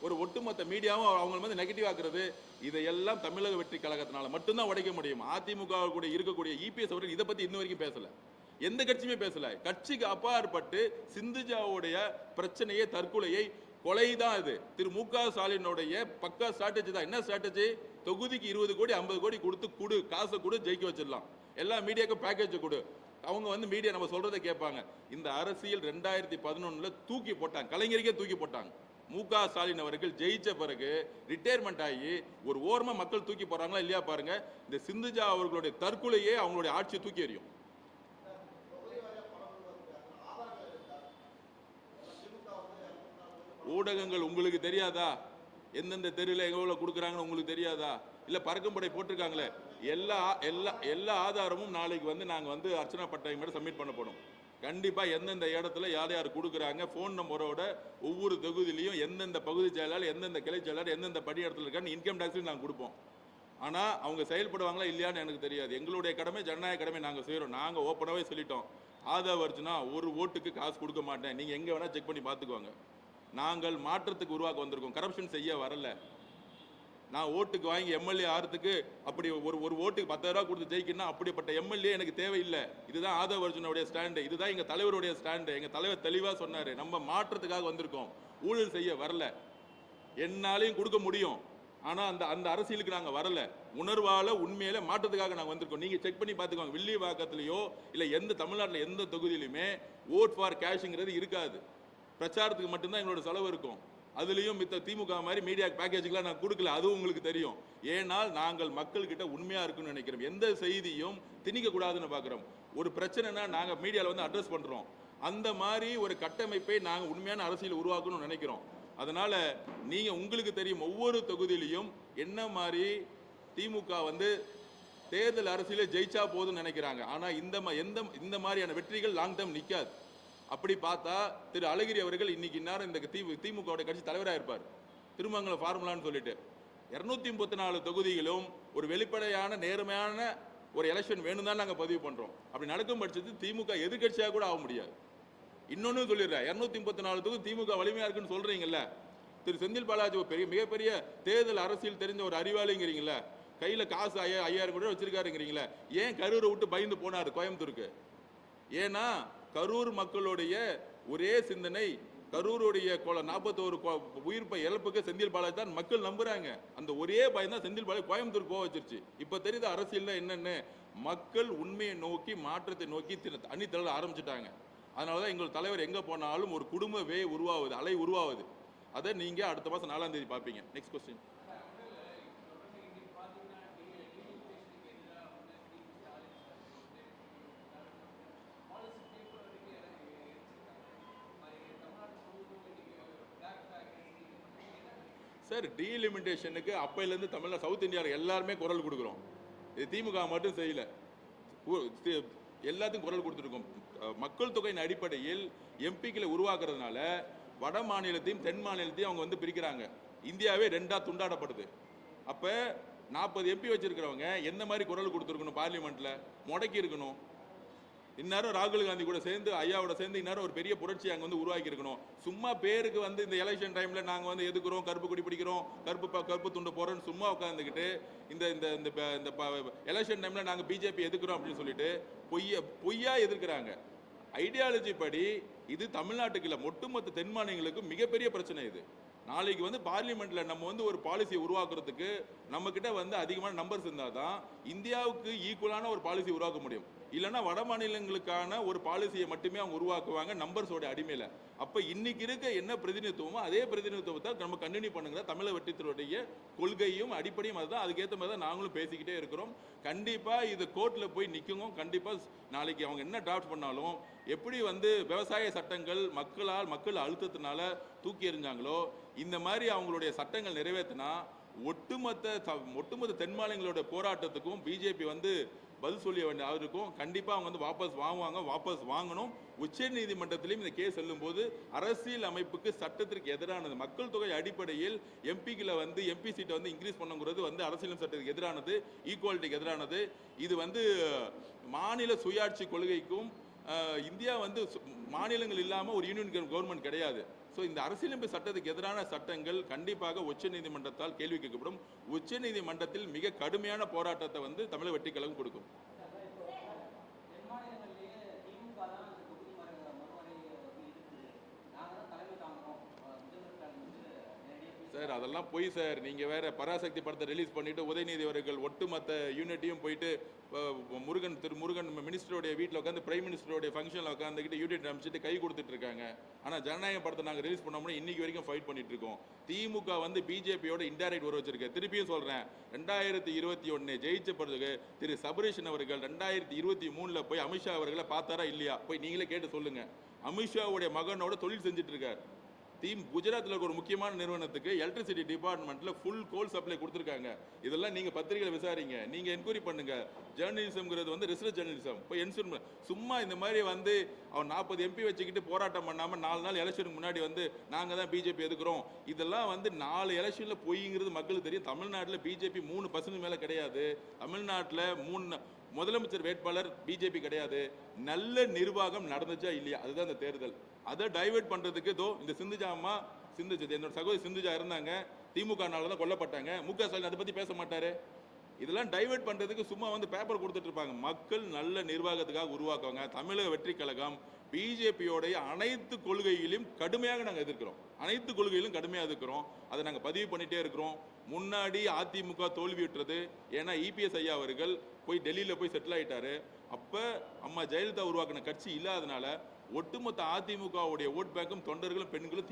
ஒரு ஒட்டுமொத்த மீடியாவும் அவங்க வந்து நெகட்டிவ் ஆக்குறது. இதையெல்லாம் தமிழக வெற்றி கழகத்தினால மட்டும்தான் உடைக்க முடியும். அதிமுக கூட இருக்கக்கூடிய இபிஎஸ் அவர்கள் இதை பத்தி இன்ன வரைக்கும் பேசல, எந்த கட்சியுமே பேசல. கட்சிக்கு அப்பாற்பட்டு சிந்துஜாவுடைய பிரச்சனையை, தற்கொலையை, கொலைதான் இது. திரு மு.க. ஸ்டாலினுடைய பக்கா ஸ்ட்ராட்டஜி தான். என்ன ஸ்ட்ராட்டஜி? தொகுதிக்கு 20 கோடி 50 கோடி கொடுத்து காசை கொடு, ஜெயிக்க வச்சிடலாம். எல்லா மீடியாவுக்கும் பேக்கேஜ் கொடு. அவங்க வந்து மீடியா நம்ம சொல்றதை கேட்பாங்க. இந்த அரசியல் 2011 தூக்கி போட்டாங்க, கலைஞருக்கே தூக்கி போட்டாங்க. மு.க. ஸ்டாலின் அவர்கள் ஜெயிச்ச பிறகு ரிட்டையர்மெண்ட் ஆகி ஒரு ஓரமா மக்கள் தூக்கி போறாங்களா இல்லையா பாருங்க. இந்த சிந்துஜா அவர்களுடைய தற்கொலையே அவங்களுடைய ஆட்சியை தூக்கி எறியும். ஊடகங்கள் உங்களுக்கு தெரியாதா? எந்தெந்த தெருவில் எவ்வளவு கொடுக்குறாங்கன்னு உங்களுக்கு தெரியாதா? இல்ல பறக்கும்படை போட்டிருக்காங்களே, எல்லா ஆதாரமும் நாளைக்கு வந்து நாங்க வந்து அர்ச்சனா பட்டாயம் மேல சப்மிட் பண்ண போறோம். கண்டிப்பா எந்தெந்த இடத்துல யார் யார் கொடுக்குறாங்க, ஃபோன் நம்பரோட ஒவ்வொரு தொகுதியிலையும் எந்தெந்த பகுதி செயலாளர், எந்தெந்த கிளை செயலாளர், எந்தெந்த பணி இடத்துல இருக்கான்னு இன்கம் டாக்ஸையும் நாங்கள் கொடுப்போம். ஆனா அவங்க செயல்படுவாங்களா இல்லையான்னு எனக்கு தெரியாது. எங்களுடைய கடமை, ஜனநாயக கடமை நாங்க செய்யறோம். நாங்க ஓப்பனாவே சொல்லிட்டோம், ஆதவ அர்ஜுனா ஒரு ஓட்டுக்கு காசு கொடுக்க மாட்டேன், நீங்க எங்க வேணா செக் பண்ணி பார்த்துக்குவாங்க. நாங்கள் மாற்றத்துக்கு உருவாக்க வந்திருக்கோம், கரப்ஷன் செய்ய வரல. நான் ஓட்டுக்கு வாங்கி எம்எல்ஏ ஆகிறதுக்கு அப்படி ஒரு ஓட்டுக்கு 10,000 ரூபா கொடுத்து ஜெயிக்கணும், அப்படிப்பட்ட எம்எல்ஏ எனக்கு தேவையில்லை. இதுதான் ஆதவ அர்ஜுனுடைய ஸ்டாண்டு, இதுதான் எங்க தலைவருடைய ஸ்டாண்டு. எங்க தலைவர் தெளிவா சொன்னாரு, நம்ம மாற்றத்துக்காக வந்திருக்கோம், ஊழல் செய்ய வரல. என்னாலையும் கொடுக்க முடியும், ஆனா அந்த அரசியலுக்கு நாங்க வரல. உணர்வால உண்மையில மாற்றத்துக்காக நாங்க வந்திருக்கோம். நீங்க செக் பண்ணி பார்த்துக்கோங்க, வில்லிவாக்கத்திலேயோ இல்ல எந்த தமிழ்நாட்டில் எந்த தொகுதியிலுமே ஓட் ஃபார் கேஷுங்கிறது இருக்காது. பிரச்சாரத்துக்கு மட்டும்தான் எங்களோட செலவு இருக்கும். அதுலேயும் மித்த திமுக மாதிரி மீடியா பேக்கேஜுக்கெல்லாம் நான் கொடுக்கல, அதுவும் உங்களுக்கு தெரியும். ஏனால் நாங்கள் மக்கள்கிட்ட உண்மையாக இருக்குன்னு நினைக்கிறோம். எந்த செய்தியும் திணிக்கக்கூடாதுன்னு பார்க்குறோம். ஒரு பிரச்சனைனா நாங்கள் மீடியாவில் வந்து அட்ரஸ் பண்ணுறோம். அந்த மாதிரி ஒரு கட்டமைப்பை நாங்கள் உண்மையான அரசியல் உருவாக்கணும்னு நினைக்கிறோம். அதனால் நீங்கள் உங்களுக்கு தெரியும், ஒவ்வொரு தொகுதியிலையும் என்ன மாதிரி திமுக வந்து தேர்தல் அரசியலே ஜெயிச்சா போதும்னு நினைக்கிறாங்க. ஆனால் இந்த மாதிரியான வெற்றிகள் லாங் டேர்ம் நிற்காது. அப்படி பார்த்தா திரு அழகிரி அவர்கள் இன்னைக்கு நேரம் இந்த திமுக கட்சி தலைவராக இருப்பார். திருமங்கலம் ஃபார்முலான்னு சொல்லிட்டு 234 தொகுதிகளும் ஒரு வெளிப்படையான நேர்மையான ஒரு எலெக்ஷன் வேணும் தான் நாங்கள் பதிவு பண்றோம். அப்படி நடக்கும் பட்சத்தில் திமுக எதிர்கட்சியாக கூட ஆக முடியாது. இன்னொன்னு சொல்லிடுறேன், 234 தொகுதி திமுக வலிமையா இருக்குன்னு சொல்றீங்கல்ல, திரு செந்தில் பாலாஜி மிகப்பெரிய தேர்தல் அரசியல் தெரிஞ்ச ஒரு அறிவாளிங்கிறீங்களா, கையில காசு 5000 கோடி வச்சிருக்காருங்கிறீங்களா, ஏன் கரூரை விட்டு பயந்து போனாரு கோயம்புத்தூருக்கு? ஏன்னா கரூர் மக்களுடைய ஒரே சிந்தனை, கரூருடைய 41 உயிர் இழப்புக்கு செந்தில் பாலாஜி தான் மக்கள் நம்புறாங்க. அந்த ஒரே பயம் தான் செந்தில் பாலாஜி கோயம்புத்தூர் போக வச்சிருச்சு. இப்ப தெரியுது அரசியல் என்னன்னு. மக்கள் உண்மையை நோக்கி, மாற்றத்தை நோக்கி அணி திரள ஆரம்பிச்சுட்டாங்க. அதனாலதான் எங்கள் தலைவர் எங்க போனாலும் ஒரு குடும்ப வே உருவாகுது, அலை உருவாகுது. அதை நீங்க அடுத்த மாசம் 4ஆம் தேதி பார்ப்பீங்க. Next question. சார், டீலிமிட்டேஷனுக்கு அப்பையிலேருந்து தமிழ்நாடு சவுத் இந்தியாவில் எல்லாருமே குரல் கொடுக்குறோம். இது திமுக மட்டும் செய்யல, எல்லாத்துக்கும் குரல் கொடுத்துருக்கோம். மக்கள் தொகையின் அடிப்படையில் எம்பிக்களை உருவாக்குறதுனால வட மாநிலத்தையும் தென் மாநிலத்தையும் அவங்க வந்து பிரிக்கிறாங்க. இந்தியாவே 2ஆ துண்டாடப்படுது. அப்போ 40 எம்பி வச்சிருக்கிறவங்க எந்த மாதிரி குரல் கொடுத்துருக்கணும்? பார்லிமெண்ட்ல முடக்கி இருக்கணும். இந்நேரம் ராகுல் காந்தி கூட சேர்ந்து ஐயாவோட சேர்ந்து இந்நேரம் ஒரு பெரிய புரட்சி அங்கே வந்து உருவாக்கி இருக்கணும். சும்மா பேருக்கு வந்து இந்த எலெக்ஷன் டைம்ல நாங்கள் வந்து எதுக்குறோம், கருப்பு கொடி பிடிக்கிறோம், கருப்பு துண்டு போறோம்னு சும்மா உட்காந்துக்கிட்டு இந்த இந்த இந்த எலெக்ஷன் டைம்ல நாங்கள் பிஜேபி எதுக்குறோம் அப்படின்னு சொல்லிட்டு பொய்யா எதிர்க்கிறாங்க. ஐடியாலஜி படி இது தமிழ்நாட்டுக்கு இல்லை, ஒட்டுமொத்த தென் மாநிலங்களுக்கு மிகப்பெரிய பிரச்சனை இது. நாளைக்கு வந்து பார்லிமெண்ட்ல நம்ம வந்து ஒரு பாலிசியை உருவாக்குறதுக்கு நம்ம கிட்ட வந்து அதிகமான நம்பர்ஸ் இருந்தால் தான் இந்தியாவுக்கு ஈக்குவலான ஒரு பாலிசி உருவாக்க முடியும். இல்லைன்னா வட மாநிலங்களுக்கான ஒரு பாலிசியை மட்டுமே அவங்க உருவாக்குவாங்க நம்பர்ஸோட அடிமையில. அப்ப இன்னைக்கு இருக்க என்ன பிரதிநிதித்துவமோ அதே பிரதிநிதித்துவத்தை நம்ம கண்டினியூ பண்ணுங்கிற தமிழக வெற்றித்துறையுடைய கொள்கையும் அடிப்படையும் அதுதான். அதுக்கேற்ற மாதிரி தான் நாங்களும் பேசிக்கிட்டே இருக்கிறோம். கண்டிப்பா இது கோர்ட்ல போய் நிற்குங்க. கண்டிப்பா நாளைக்கு அவங்க என்ன டிராஃப்ட் பண்ணாலும், எப்படி வந்து விவசாய சட்டங்கள் மக்கள் அழுத்தத்தினால தூக்கி எறிஞ்சாங்களோ, இந்த மாதிரி அவங்களுடைய சட்டங்கள் நிறைவேற்றினா ஒட்டுமொத்த தென் மாநிலங்களோட போராட்டத்துக்கும் பிஜேபி வந்து பதில் சொல்ல வேண்டிய இருக்கும். கண்டிப்பாக அவங்க வந்து வாபஸ் வாங்கணும். உச்ச நீதிமன்றத்திலையும் இந்த கேஸ் செல்லும்போது அரசியல் அமைப்புக்கு சட்டத்திற்கு எதிரானது, மக்கள் தொகை அடிப்படையில் எம்பிக்களை வந்து எம்பி சீட்டை வந்து இன்க்ரீஸ் பண்ணுங்கிறது வந்து அரசியல் சட்டத்துக்கு எதிரானது, ஈக்குவாலிட்டிக்கு எதிரானது. இது வந்து மாநில சுயாட்சி கொள்கைக்கும் இந்தியா வந்து மாநிலங்கள் இல்லாமல் ஒரு யூனியன் கவர்மெண்ட் கிடையாது. ஸோ இந்த அரசியலமைப்பு சட்டத்துக்கு எதிரான சட்டங்கள் கண்டிப்பாக உச்ச நீதிமன்றத்தால் கேள்வி கேட்கப்படும். உச்ச நீதிமன்றத்தில் மிக கடுமையான போராட்டத்தை வந்து தமிழக வெற்றிக் கழகம் கொடுக்கும். சார் அதெல்லாம் போய் சார். நீங்கள் வேற பராசக்தி படத்தை ரிலீஸ் பண்ணிட்டு உதயநிதி அவர்கள் ஒட்டுமொத்த யூனிட்டையும் போயிட்டு முருகன் மினிஸ்டருடைய வீட்டில் உட்காந்து பிரைம் மினிஸ்டருடைய ஃபங்க்ஷனில் உட்காந்துக்கிட்டு யூனிட் அமைச்சிட்டு கை கொடுத்துட்டு இருக்காங்க. ஆனால் ஜனநாயக படத்தை நாங்கள் ரிலீஸ் பண்ணோம்னா இன்னைக்கு வரைக்கும் ஃபைட் பண்ணிட்டு இருக்கோம். திமுக வந்து பிஜேபியோட இன்டைரக்ட் உறவு வச்சிருக்கு. திருப்பியும் சொல்கிறேன், 2021 ஜெயிச்ச பிறகு திரு சபரீஷன் அவர்கள் 2023 போய் அமித்ஷா அவர்களை பார்த்தாரா இல்லையா? போய் நீங்களே கேட்டு சொல்லுங்க. அமித்ஷாவுடைய மகனோட தொழில் செஞ்சுட்டு இருக்கார். குஜராத்தில் ஒரு முக்கியமான நிறுவனத்துக்கு எலக்ட்ரிசிட்டி டிபார்ட்மெண்ட்ல ஃபுல் கோல் சப்ளை கொடுத்துருக்காங்க. இதெல்லாம் நீங்க பத்திரிகையில் விசாரிங்க, நீங்க என்கொயரி பண்ணுங்க. ஜேர்னலிசம்ங்கிறது வந்து ரிசர்ச் ஜேர்னலிசம். இப்போ சும்மா இந்த மாதிரி வந்து அவன் 40 MP வச்சுக்கிட்டு போராட்டம் பண்ணாம 4 நாள் எலெக்ஷனுக்கு முன்னாடி வந்து நாங்க தான் பிஜேபி எதுக்குறோம், இதெல்லாம் வந்து 4 எலெக்ஷன்ல பொய்ங்கிறது மக்களுக்கு தெரியும். தமிழ்நாட்டில் பிஜேபி 3% மேல கிடையாது. தமிழ்நாட்டில் 3 முதலமைச்சர் வேட்பாளர் பிஜேபி கிடையாது. நல்ல நிர்வாகம் நடந்துச்சா இல்லையா, அதுதான் இந்த தேர்தல். அதை டைவெர்ட் பண்றதுக்கு இந்த என்னோட சகோதரி சிந்துஜா இருந்தாங்க, திமுகனால தான் கொல்லப்பட்டாங்க. முக ஸ்டாலின் அதை பத்தி பேச மாட்டாரு. இதெல்லாம் டைவெர்ட் பண்றதுக்கு சும்மா வந்து பேப்பர் கொடுத்துட்டு இருப்பாங்க. மக்கள் நல்ல நிர்வாகத்துக்காக உருவாக்குவாங்க. தமிழக வெற்றி கழகம் பிஜேபியோடைய அனைத்து கொள்கைகளையும் கடுமையாக நாங்கள் எதிர்க்கிறோம். அனைத்து கொள்கையிலும் கடுமையாக எதிர்க்கிறோம். அதை நாங்கள் பதிவு பண்ணிட்டே இருக்கிறோம். முன்னாடி அதிமுக தோல்வியுற்றது. ஏன்னா இபிஎஸ் ஐயா அவர்கள் போய் டெல்லியில் போய் செட்டில் ஆயிட்டாரு. அப்போ அம்மா ஜெயலலிதா உருவாக்கின கட்சி இல்லாதனால ஒட்டுமொத்த அதிமுகவுடைய ஓட் பேங்கும் தொண்டர்களும் பெண்களும்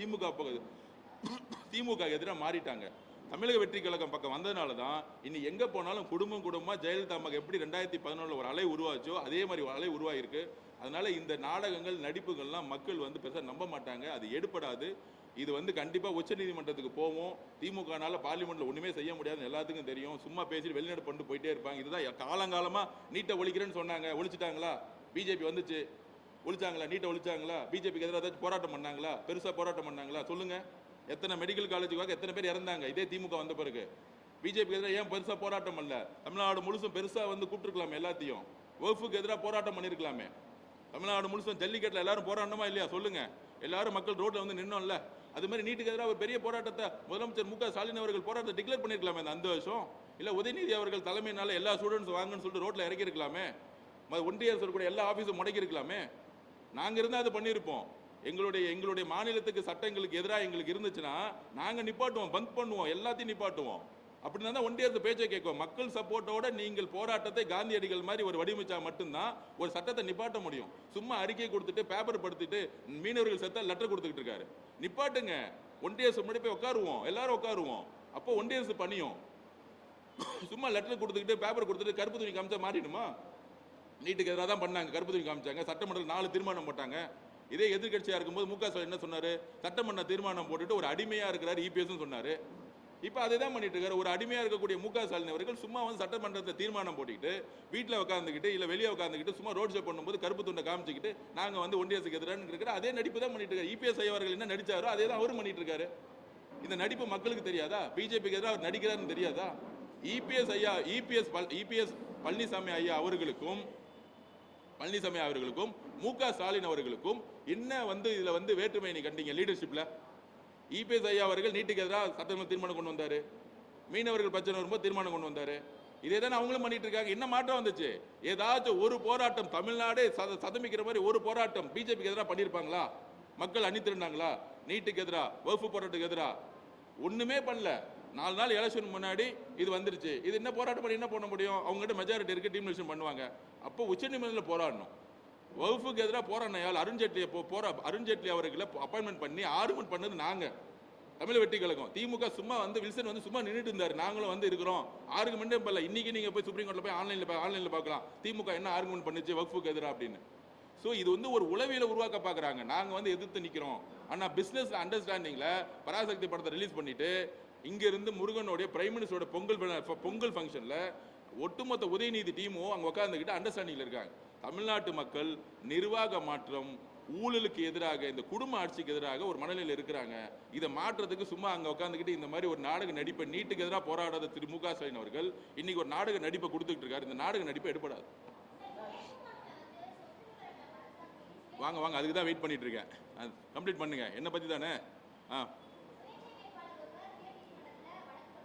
திமுக எதிராக மாறிட்டாங்க. தமிழக வெற்றி கழகம் பக்கம் வந்ததுனால தான் இன்னி எங்கே போனாலும் குடும்பமாக ஜெயலலிதா அம்மா எப்படி 2011 ஒரு அலை உருவாச்சோ அதே மாதிரி ஒரு அலை உருவாகிருக்கு. அதனால இந்த நாடகங்கள் நடிப்புகள்லாம் மக்கள் வந்து பெருசாக நம்ப மாட்டாங்க. அது எடுப்படாது. இது வந்து கண்டிப்பாக உச்ச நீதிமன்றத்துக்கு போவோம். திமுகனால பார்லிமெண்ட்ல ஒன்றுமே செய்ய முடியாதுன்னு எல்லாத்துக்கும் தெரியும். சும்மா பேசிட்டு வெளிநாடு பண்ணிட்டு போயிட்டே இருப்பாங்க. இதுதான் காலங்காலமாக நீட்டை ஒழிக்கிறேன்னு சொன்னாங்க. ஒழிச்சிட்டாங்களா? பிஜேபி வந்துச்சு, ஒழிச்சாங்களா? நீட்டை ஒழிச்சாங்களா? பிஜேபிக்கு எதிராக ஏதாச்சும் போராட்டம் பண்ணாங்களா? பெருசாக போராட்டம் பண்ணாங்களா? சொல்லுங்க. எத்தனை மெடிக்கல் காலேஜுக்காக எத்தனை பேர் இறந்தாங்க இதே திமுக வந்த பிறகு? பிஜேபிக்கு எதிராக ஏன் பெருசாக போராட்டம் பண்ணல? தமிழ்நாடு முழுசும் பெருசாக வந்து கூப்பிட்டுருக்கலாமே. எல்லாத்தையும் வகுப்புக்கு எதிராக போராட்டம் பண்ணியிருக்கலாமே. தமிழ்நாடு முழுசும் ஜல்லிக்கட்டில் எல்லாரும் போராடணுமா இல்லையா? சொல்லுங்க. எல்லாரும் மக்கள் ரோட்ல வந்து நின்னோம்ல. அது மாதிரி நீட்டுக்கு எதிராக ஒரு பெரிய போராட்டத்தை முதலமைச்சர் முக ஸ்டாலின் அவர்கள் போராட்டத்தை டிக்ளேர் பண்ணிருக்கலாமே அந்த வருஷம். இல்லை உதயநிதி அவர்கள் தலைமையினால எல்லா ஸ்டூடெண்ட்ஸ் வாங்கன்னு சொல்லிட்டு ரோட்ல இறக்கி இருக்கலாமே. ஒன்றிய அரசு கூட எல்லா ஆஃபீஸும் முடக்கி இருக்கலாமே. நாங்கள் இருந்தால் அது பண்ணியிருப்போம். எங்களுடைய மாநிலத்துக்கு சட்டங்களுக்கு எதிராக எங்களுக்கு இருந்துச்சுன்னா நாங்கள் நிப்பாட்டுவோம், பந்த் பண்ணுவோம், எல்லாத்தையும் நிப்பாட்டுவோம். அப்படின்னா தான் ஒன்றிய அரசு பேச்சை கேட்கும். மக்கள் சப்போர்ட்டோட நீங்கள் போராட்டத்தை காந்தியடிகள் மாதிரி ஒரு வடிவமைச்சா மட்டும்தான் ஒரு சட்டத்தை நிப்பாட்ட முடியும். சும்மா அறிக்கை கொடுத்துட்டு பேப்பர் படுத்திட்டு மீனவர்கள் செத்தா லெட்டர் கொடுத்துக்கிட்டு இருக்காரு. நிப்பாட்டுங்க. ஒன்றிய அரசு முன்னாடி போய் உட்காருவோம், எல்லாரும் உட்காருவோம். அப்போ ஒன்றிய அரசு பணியும். சும்மா லெட்டர் கொடுத்துக்கிட்டு பேப்பர் கொடுத்துட்டு கருப்பு துணி காமிச்சா மாறிடுமா? நீட்டுக்கு எதிராக தான் பண்ணாங்க, கருப்பு துணி காமிச்சாங்க. சட்டமன்றத்தில் 4 தீர்மானம் போட்டாங்க. இதே எதிர்கட்சியா இருக்கும்போது முக ஸ்டாலின் என்ன சொன்னாரு? சட்டமன்ற தீர்மானம் போட்டுட்டு ஒரு அடிமையா இருக்கிறாரு இபிஎஸ் சொன்னாரு. இப்போ அதை தான் பண்ணிட்டு இருக்காரு. ஒரு அடிமையா இருக்கக்கூடிய முக ஸ்டாலின் அவர்கள் சும்மா வந்து சட்டமன்றத்தை தீர்மானம் போட்டுக்கிட்டு வீட்டில் உட்காந்துக்கிட்டு இல்லை வெளியே உட்காந்துக்கிட்டு சும்மா ரோட் ஷோ பண்ணும்போது கருப்பு துண்டை காமிச்சிக்கிட்டு நாங்கள் வந்து ஒன்றிய அரசுக்கு எதிராக இருக்கிற அதே நடிப்பு தான் பண்ணிட்டு இருக்காரு. இபிஎஸ் ஐயா அவர்கள் என்ன நடிச்சாரோ அதே தான் அவரும் பண்ணிட்டு இருக்காரு. இந்த நடிப்பு மக்களுக்கு தெரியாதா? பிஜேபிக்கு எதிராக அவர் நடிக்கிறாருன்னு தெரியாதா? இபிஎஸ் பழனிசாமி ஐயா அவர்களுக்கும் பழனிசாமி அவர்களுக்கும் மு.க. ஸ்டாலின் அவர்களுக்கும் என்ன வந்து இதுல வந்து வேற்றுமை நீ கண்டீங்க லீடர்ஷிப்ல? இபிஎஸ் ஐயா அவர்கள் நீட்டுக்கு எதிராக சட்டமன்ற தீர்மானம் கொண்டு வந்தாரு, மீனவர்கள் பிரச்சனை வரும்போது தீர்மானம் கொண்டு வந்தாரு. இதே தானே அவங்களும் பண்ணிட்டு இருக்காங்க. என்ன மாற்றம் வந்துச்சு? ஏதாச்சும் ஒரு போராட்டம் தமிழ்நாடே சதமிக்கிற மாதிரி ஒரு போராட்டம் பிஜேபிக்கு எதிராக பண்ணியிருப்பாங்களா? மக்கள் அணித்திருந்தாங்களா? நீட்டுக்கு எதிராக, வகுப்பு போராட்டத்துக்கு எதிராக ஒண்ணுமே பண்ணல. 4 நாள் எலெக்ஷன் முன்னாடி இது வந்துருச்சு. இது என்ன போராட்டம் பண்ணி என்ன பண்ண முடியும்? அவங்ககிட்ட மெஜாரிட்டி இருக்கு, டீம் எலெக்ஷன் பண்ணுவாங்க. அப்போ உச்சநீதிமன்றத்தில் போராடணும். வகுப்புக்கு எதிராக போராடின அருண்ஜேட்லி அவர்களை அப்பாயின்மெண்ட் பண்ணி ஆர்குமெண்ட் பண்ணது நாங்க, தமிழ் வெற்றி கழகம். திமுக சும்மா வந்து வில்சன் வந்து சும்மா நின்றுட்டு இருந்தாரு, நாங்களும் வந்து இருக்கிறோம். ஆர்குமெண்டே பண்ணல. இன்னைக்கு நீங்க போய் சுப்ரீம் கோர்ட்ல போய் ஆன்லைன்ல பார்க்கலாம் திமுக என்ன ஆர்குமெண்ட் பண்ணுச்சு வகுப்புக்கு எதிராக அப்படின்னு. ஸோ இது வந்து ஒரு உளவியலை உருவாக்க பார்க்குறாங்க. நாங்கள் வந்து எதிர்த்து நிற்கிறோம். ஆனால் பிஸ்னஸ் அண்டர்ஸ்டாண்டிங்கில் பராசக்தி படத்தை ரிலீஸ் பண்ணிட்டு இங்கிருந்து முருகனுடைய பிரைம் மினிஸ்டரோட பொங்கல் ஃபங்க்ஷனில் ஒட்டுமொத்த உதயநிதி டீமும் அங்கே உட்காந்துக்கிட்டு அண்டர்ஸ்டாண்டிங்கில் இருக்காங்க. தமிழ்நாட்டு மக்கள் நிர்வாக மாற்றம், ஊழலுக்கு எதிராக, இந்த குடும்ப ஆட்சிக்கு எதிராக ஒரு மனநிலையில் இருக்கிறாங்க. இதை மாற்றத்துக்கு சும்மா அங்கே உட்காந்துக்கிட்டு இந்த மாதிரி ஒரு நாடக நடிப்பை, நீட்டுக்கு எதிராக போராடாத திரு மு.க. ஸ்டாலின் அவர்கள் இன்னைக்கு ஒரு நாடக நடிப்பை கொடுத்துட்டு இருக்காரு. இந்த நாடக நடிப்பை எடுப்படாது. வாங்க வாங்க, அதுக்கு தான் வெயிட் பண்ணிட்டு இருக்கேன். கம்ப்ளீட் பண்ணுங்க. என்ன பத்தி தானே?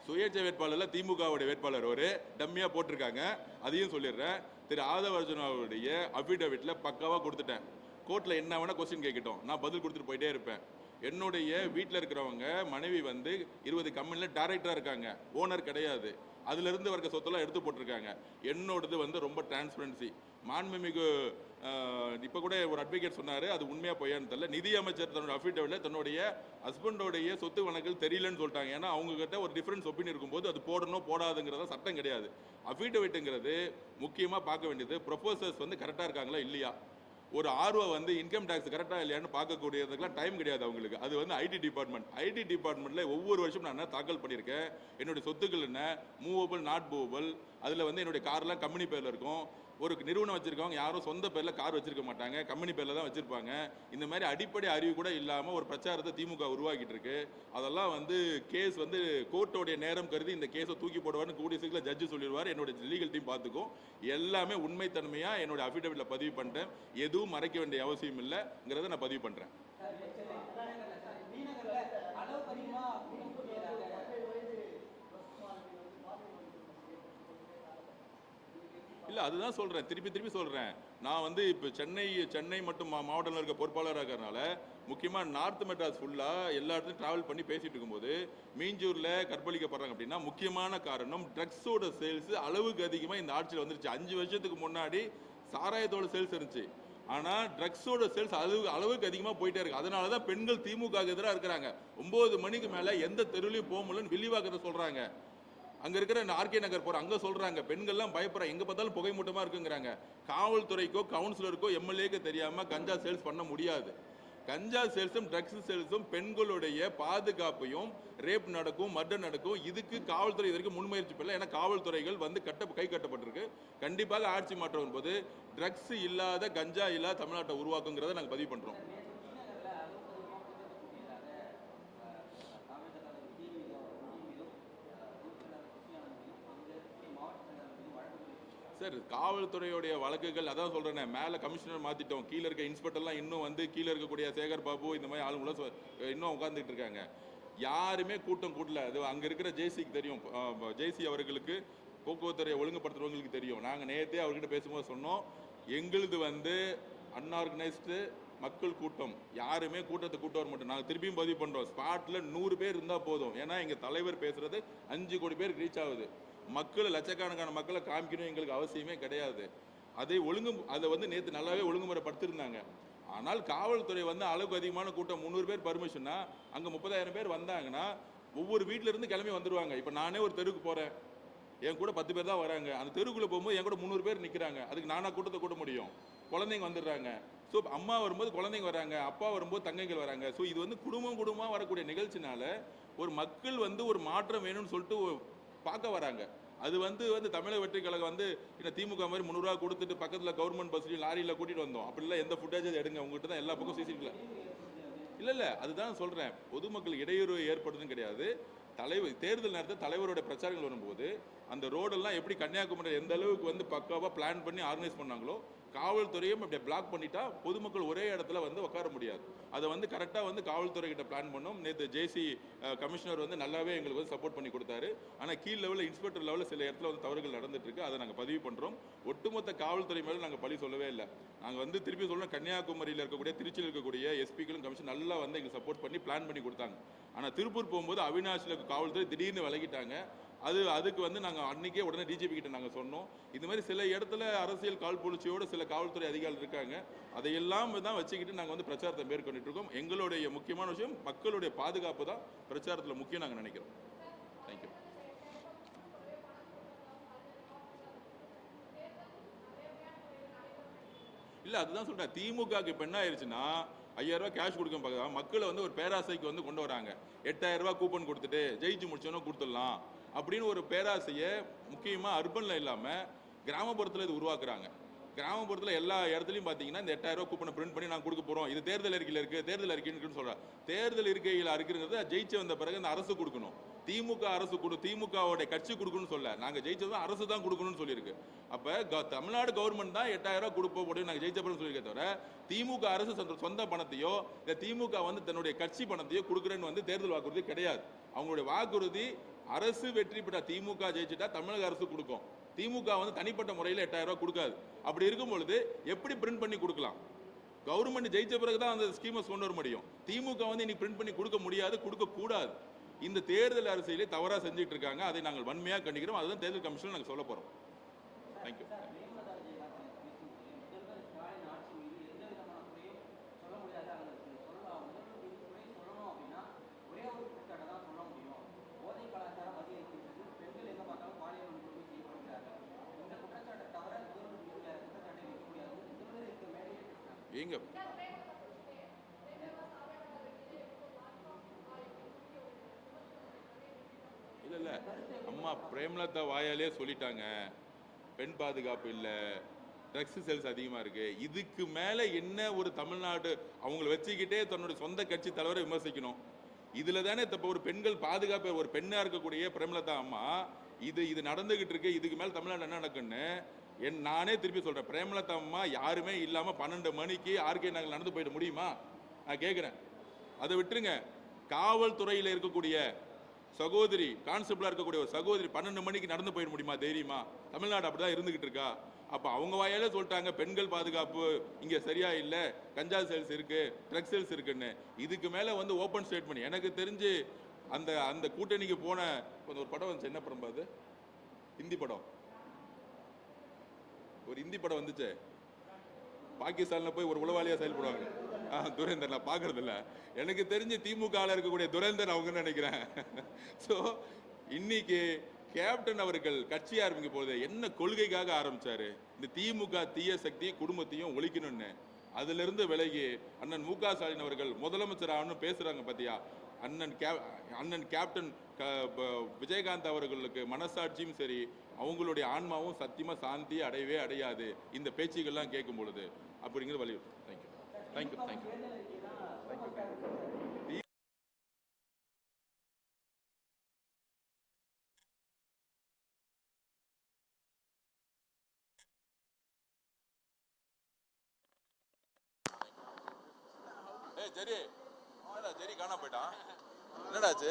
சுயேட்சை வேட்பாளர்ல திமுகவுடைய வேட்பாளர் ஒரு டம்மியா போட்டிருக்காங்க. அதையும் சொல்லிடுறேன். திரு ஆதவ அர்ஜுனாவுடைய அஃபிடவிட்ல பக்காவா கொடுத்துட்டேன். கோர்ட்ல என்ன வேணா கொஸ்டின் கேட்கட்டும், நான் பதில் கொடுத்துட்டு போயிட்டே இருப்பேன். என்னுடைய வீட்டில் இருக்கிறவங்க மனைவி வந்து 20 கம்பெனியில் டைரக்டராக இருக்காங்க, ஓனர் கிடையாது. அதுல இருந்து வர்க்க சொத்தெல்லாம் எடுத்து போட்டிருக்காங்க. என்னோடது வந்து ரொம்ப டிரான்ஸ்பரன்சி. மாண்புமிகு இப்போ கூட ஒரு அட்வொகேட் சொன்னாரு, அது உண்மையா பொய்யான்னு தெரியல. நிதி அமைச்சர் தன்னோட அஃபிடவிட்ல தன்னுடைய ஹஸ்பண்டோடைய சொத்து வழக்குகள் தெரியலன்னு சொல்லிட்டாங்க. ஏன்னா அவங்க கிட்ட ஒரு டிஃபரன்ஸ் ஒப்பீனியன் இருக்கும்போது அது போடணும் போடாதுங்கிறத சட்டம் கிடையாது. அஃபிடவிட்டுங்கிறது முக்கியமா பார்க்க வேண்டியது ப்ரொபோசர்ஸ் வந்து கரெக்டாக இருக்காங்களா இல்லையா. ஒரு ஆர்வம் வந்து இன்கம் டேக்ஸ் கரெக்டாக இல்லையான்னு பார்க்கக்கூடியதுக்கெல்லாம் டைம் கிடையாது அவங்களுக்கு. அது வந்து ஐடி டிபார்ட்மெண்ட்ல ஒவ்வொரு வருஷம் நான் தாக்கல் பண்ணியிருக்கேன். என்னுடைய சொத்துக்கள் என்ன, மூவபிள் நாட் மூவபிள், அதில் வந்து என்னுடைய கார்லாம் கம்பெனி பேரில் இருக்கும். ஒரு நிறுவனம் வச்சிருக்கவங்க யாரும் சொந்த பேரில் கார் வச்சிருக்க மாட்டாங்க, கம்பெனி பேரில் தான் வச்சிருப்பாங்க. இந்த மாதிரி அடிப்படை அறிவு கூட இல்லாமல் ஒரு பிரச்சாரத்தை திமுக உருவாக்கிட்டு இருக்கு. அதெல்லாம் வந்து கேஸ் வந்து கோர்ட்டோடைய நேரம் கருதி இந்த கேஸை தூக்கி போடுவார்னு கூடிய சீக்கிரம் ஜட்ஜு சொல்லிடுவார். என்னோட லீகல் டீம் பார்த்துக்கும். எல்லாமே உண்மைத்தன்மையாக என்னோட அஃபிடவிட்ல பதிவு பண்ணிட்டேன். எதுவும் மறைக்க வேண்டிய அவசியம் இல்லைங்கிறத நான் பதிவு பண்ணுறேன். இல்லை, அதுதான் சொல்கிறேன், திருப்பி சொல்கிறேன். நான் வந்து இப்போ சென்னை மட்டும் மாவட்டத்தில் இருக்க பொறுப்பாளராக இருக்கிறதுனால முக்கியமாக நார்த் மெட்ராஸ் ஃபுல்லாக எல்லா இடத்துலையும் ட்ராவல் பண்ணி பேசிகிட்டு இருக்கும்போது மீஞ்சூரில் கற்பழிக்கப்படுறாங்க அப்படின்னா முக்கியமான காரணம் ட்ரக்ஸோட சேல்ஸ் அளவுக்கு அதிகமாக இந்த ஆட்சியில் வந்துருச்சு. 5 வருஷத்துக்கு முன்னாடி சாராயத்தோட சேல்ஸ் இருந்துச்சு. ஆனால் ட்ரக்ஸோட சேல்ஸ் அளவுக்கு அதிகமாக போயிட்டே இருக்கு. அதனால தான் பெண்கள் திமுக எதிராக இருக்கிறாங்க. 9 மணிக்கு மேலே எந்த தெருவிலையும் போக முடியலன்னு வில்லிவாக்கத்தை சொல்கிறாங்க. அங்கே இருக்கிற ஆர்கே நகர் போகிற அங்கே சொல்கிறாங்க, பெண்கள்லாம் பயப்படுறாங்க, எங்கே பார்த்தாலும் புகை மூட்டமாக இருக்குங்கிறாங்க. காவல்துறைக்கோ கவுன்சிலருக்கோ எம்எல்ஏக்கோ தெரியாமல் கஞ்சா சேல்ஸ் பண்ண முடியாது. கஞ்சா சேல்ஸும் ட்ரக்ஸ் சேல்ஸும் பெண்களுடைய பாதுகாப்பையும், ரேப் நடக்கும், மர்டர் நடக்கும். இதுக்கு காவல்துறை வரைக்கும் முன்முயற்சி பண்ணல. ஏன்னா காவல்துறைகள் வந்து கை கட்டப்பட்டிருக்கு. கண்டிப்பாக ஆட்சி மாற்றம் போது ட்ரக்ஸ் இல்லாத, கஞ்சா இல்லாத தமிழ்நாட்டை உருவாக்குங்கிறத நாங்கள் பதிவு பண்ணுறோம். சார், காவல்துறையுடைய வழக்குகள் அதான் சொல்கிறேனே, மேலே கமிஷனர் மாற்றிட்டோம், கீழே இருக்க இன்ஸ்பெக்டர்லாம் இன்னும் வந்து கீழே இருக்கக்கூடிய சேகர் பாபு இந்த மாதிரி ஆளுங்களும் இன்னும் உட்காந்துட்டு இருக்காங்க. யாருமே கூட்டம் கூட்டல. அது அங்கே இருக்கிற ஜேசிக்கு தெரியும், ஜேசி அவர்களுக்கு போக்குவரத்துறை ஒழுங்குபடுத்துறவங்களுக்கு தெரியும். நாங்கள் நேற்றே அவர்கிட்ட பேசும்போது சொன்னோம், எங்களுது வந்து அன்ஆர்கனைஸ்டு மக்கள் கூட்டம், யாருமே கூட்டத்தை கூட்ட வர மாட்டோம். நாங்கள் திருப்பியும் பதிவு பண்ணுறோம், ஸ்பாட்டில் 100 பேர் இருந்தால் போதும். ஏன்னா எங்கள் தலைவர் பேசுகிறது 5 கோடி பேருக்கு ரீச் ஆகுது. மக்கள் லட்சக்கணக்கான மக்களை காமிக்கணும் எங்களுக்கு அவசியமே கிடையாது. அதை வந்து நேற்று நல்லாவே ஒழுங்குமுறைப்படுத்திருந்தாங்க. ஆனால் காவல்துறை வந்து அளவுக்கு அதிகமான கூட்டம் 300 பேர் பர்மிஷன்னா அங்கே 30,000 பேர் வந்தாங்கன்னா ஒவ்வொரு வீட்டில இருந்து கிளம்பி வந்துடுவாங்க. இப்போ நானே ஒரு தெருவுக்கு போகிறேன், என் கூட 10 பேர் தான் வராங்க. அந்த தெருவுக்குள்ளே போகும்போது என் கூட 300 பேர் நிற்கிறாங்க. அதுக்கு நானா கூட்டத்தை கூட்ட முடியும்? குழந்தைங்க வந்துடுறாங்க. ஸோ அம்மா வரும்போது குழந்தைங்க வராங்க, அப்பா வரும்போது தங்கைகள் வராங்க. ஸோ இது வந்து குடும்பமாக வரக்கூடிய நிகழ்ச்சினால ஒரு மக்கள் வந்து ஒரு மாற்றம் வேணும்னு சொல்லிட்டு பார்க்க வராங்க. அது வந்து தமிழக வெற்றி கழகம் வந்து இந்த திமுக மாதிரி 300 ரூபா கொடுத்துட்டு பக்கத்தில் கவர்மெண்ட் பஸ்லையும் லாரியில் கூட்டிகிட்டு வந்தோம். அப்படிலாம் எந்த ஃபுட்டேஜ் எடுங்க, உங்ககிட்ட தான் எல்லா பக்கம் சிசிடிவில இல்லை. அதுதான் சொல்கிறேன், பொதுமக்கள் இடையூறு ஏற்படுதுன்னு கிடையாது. தேர்தல் நேரத்தில் தலைவரோட பிரச்சாரங்கள் வரும்போது அந்த ரோடெல்லாம் எப்படி கன்னியாகுமரி எந்த அளவுக்கு வந்து பக்காவாக பிளான் பண்ணி ஆர்கனைஸ் பண்ணாங்களோ, காவல்துறையும் அப்படியே பிளாக் பண்ணிட்டா பொதுமக்கள் ஒரே இடத்துல வந்து உட்கார முடியாது. அதை வந்து கரெக்டாக வந்து காவல்துறை கிட்ட பிளான் பண்ணோம். நேற்று ஜேசி கமிஷனர் வந்து நல்லாவே எங்களுக்கு வந்து சப்போர்ட் பண்ணி கொடுத்தாரு. ஆனால் கீழ் லெவலில் இன்ஸ்பெக்டர் லெவலில் சில இடத்துல வந்து தவறுகள் நடந்துட்டு இருக்கு. அதை நாங்கள் பதிவு பண்ணுறோம். ஒட்டுமொத்த காவல்துறை மேலே நாங்கள் பழி சொல்லவே இல்லை. நாங்கள் வந்து திருப்பி சொல்லணும், கன்னியாகுமரியில் இருக்கக்கூடிய, திருச்சியில் இருக்கக்கூடிய எஸ்பிக்களும் கமிஷன் நல்லா வந்து எங்களுக்கு சப்போர்ட் பண்ணி பிளான் பண்ணி கொடுத்தாங்க. ஆனால் திருப்பூர் போகும்போது அவினாஷில் காவல்துறை திடீர்னு விலகிட்டாங்க. அதுக்கு வந்து நாங்கள் அன்றைக்கே உடனே டிஜிபி கிட்ட நாங்கள் சொன்னோம். இது மாதிரி சில இடத்துல அரசியல் காழ்ப்புணர்ச்சியோடு சில காவல்துறை அதிகாரிகள் இருக்காங்க. அதையெல்லாம் தான் வச்சுக்கிட்டு நாங்கள் வந்து பிரச்சாரத்தை மேற்கொண்டுட்டு இருக்கோம். எங்களுடைய முக்கியமான விஷயம் மக்களுடைய பாதுகாப்பு தான் பிரச்சாரத்தில் முக்கியம் நாங்கள் நினைக்கிறோம். தேங்க்யூ. இல்லை, அதுதான் சொல்கிறேன். திமுகவுக்கு இப்போ என்ன ஆயிடுச்சுன்னா 5000 ரூபாய் கேஷ் கொடுக்க பார்க்க மக்களை வந்து ஒரு பேராசைக்கு வந்து கொண்டு வராங்க. 8000 ரூபாய் கூப்பன் கொடுத்துட்டு ஜெயிச்சு முடிச்சோன்னா கொடுத்துடலாம் அப்படின்னு ஒரு பேராசையை முக்கியமாக அர்பனில் இல்லாமல் கிராமப்புறத்தில் இது உருவாக்குறாங்க. கிராமப்புறத்தில் எல்லா இடத்துலையும் பார்த்தீங்கன்னா இந்த 8000 ரூபாய் கூப்பனை பிரிண்ட் பண்ணி நாங்கள் கொடுக்க போகிறோம், இது தேர்தல் அறிக்கையில் இருக்குது, தேர்தல் அறிக்கைன்னு சொல்கிறாங்க. தேர்தல் இருக்கையில் இருக்குங்கிறத ஜெயிச்சு வந்த பிறகு இந்த அரசு கொடுக்கணும். திமுக அரசு திமுகவுடைய கட்சி கொடுக்கணும்னு சொல்ல, நாங்கள் ஜெயிச்சதும் அரசு தான் கொடுக்கணும்னு சொல்லியிருக்கு. அப்போ தமிழ்நாடு கவர்மெண்ட் தான் 8000 ரூபாய் கொடுப்போம் அப்படின்னு நாங்கள் ஜெயிச்ச பிறகு சொல்லியிருக்கே தவிர திமுக அரசு சொந்த பணத்தையோ இல்லை திமுக வந்து தன்னுடைய கட்சி பணத்தையோ கொடுக்குறேன்னு வந்து தேர்தல் வாக்குறுதி கிடையாது. அவங்களுடைய வாக்குறுதி அரசு வெற்றி பெற்ற திமுக ஜெயிச்சுட்டா தமிழக அரசு கொடுக்கும். திமுக வந்து தனிப்பட்ட முறையில் 8000 ரூபாய் கொடுக்காது. அப்படி இருக்கும் பொழுது எப்படி பிரிண்ட் பண்ணி கொடுக்கலாம்? கவர்மெண்ட் ஜெயிச்ச பிறகு தான் அந்த ஸ்கீமை கொண்டு வர முடியும். திமுக வந்து இன்னைக்கு பிரிண்ட் பண்ணி கொடுக்க முடியாது, கொடுக்க கூடாது. இந்த தேர்தல் அரசியலை தவறாக செஞ்சுட்டு இருக்காங்க. அதை நாங்கள் வன்மையாக கண்டிக்கிறோம். அதுதான் தேர்தல் கமிஷன் நாங்கள் சொல்ல போறோம். தேங்க்யூ. எங்க இல்ல அம்மா பிரேமலதா வாயாலே சொல்லிட்டாங்க, பெண் பாதுகாப்பு இல்லை, ட்ரக்ஸ் சேல்ஸ் அதிகமாக இருக்கு. இதுக்கு மேலே என்ன ஒரு தமிழ்நாடு அவங்களை வச்சுக்கிட்டே தன்னுடைய சொந்த கட்சி தலைவரை விமர்சிக்கணும்? இதுல தானே இப்போ ஒரு பெண்கள் பாதுகாப்பு, ஒரு பெண்ணா இருக்கக்கூடிய பிரேமலதா அம்மா இது நடந்துகிட்டு இருக்கு. இதுக்கு மேலே தமிழ்நாடு என்ன நடக்குன்னு நானே திருப்பி சொல்றேன். பிரேமலதா அம்மா யாருமே இல்லாம 12 மணிக்கு ஆர்கே நகர் நடந்து போயிட முடியுமா? நான் கேட்கிறேன். அதை விட்டுருங்க. காவல்துறையில் இருக்கக்கூடிய சகோதரி, கான்ஸ்டபிளா இருக்கக்கூடிய ஒரு சகோதரி 12 மணிக்கு நடந்து போயிட முடியுமா? தைரியமா? தமிழ்நாடு அப்படிதான் இருந்துகிட்டு இருக்கா? அப்ப அவங்க வாயாலே சொல்லிட்டாங்க பெண்கள் பாதுகாப்பு இங்க சரியா இல்லை, கஞ்சா சேல்ஸ் இருக்கு, ட்ரக் சேல்ஸ் இருக்குன்னு. இதுக்கு மேல வந்து ஓப்பன் ஸ்டேட்மெண்ட். எனக்கு தெரிஞ்சு அந்த அந்த கூட்டணிக்கு போன ஒரு படம் வந்துச்சு. என்ன படம்? அது ஹிந்தி படம். ஒரு ஹிந்தி படம் வந்துச்சு. பாகிஸ்தான்ல போய் ஒரு உளவாளியா செயல்படுவாங்க. துரேந்தர் நான் பார்க்கறது இல்லை. எனக்கு தெரிஞ்சு திமுக இருக்கக்கூடிய துரேந்தர் அவங்க நினைக்கிறேன். ஸோ இன்னைக்கு கேப்டன் அவர்கள் கட்சி ஆரம்பிக்கும் போது என்ன கொள்கைக்காக ஆரம்பிச்சாரு? இந்த திமுக தீய சக்தி குடும்பத்தையும் ஒழிக்கணும்னு. அதுல இருந்து விலகி அண்ணன் மு.க. ஸ்டாலின் அவர்கள் முதலமைச்சர் ஆகணும்னு பேசுறாங்க பாத்தியா? அண்ணன் கேப்டன் விஜயகாந்த் அவர்களுக்கு மனசாட்சியும் சரி, அவங்களுடைய ஆன்மாவும் சத்தியமா சாந்தி அடையவே அடையாது இந்த பேச்சுக்கள்லாம் கேட்கும் பொழுது அப்படிங்கிறது வலியுறுத்தும். தேங்க்யூ. தேங்க்யூ. ஜெரி காணா போயிட்டான். என்னடாச்சு?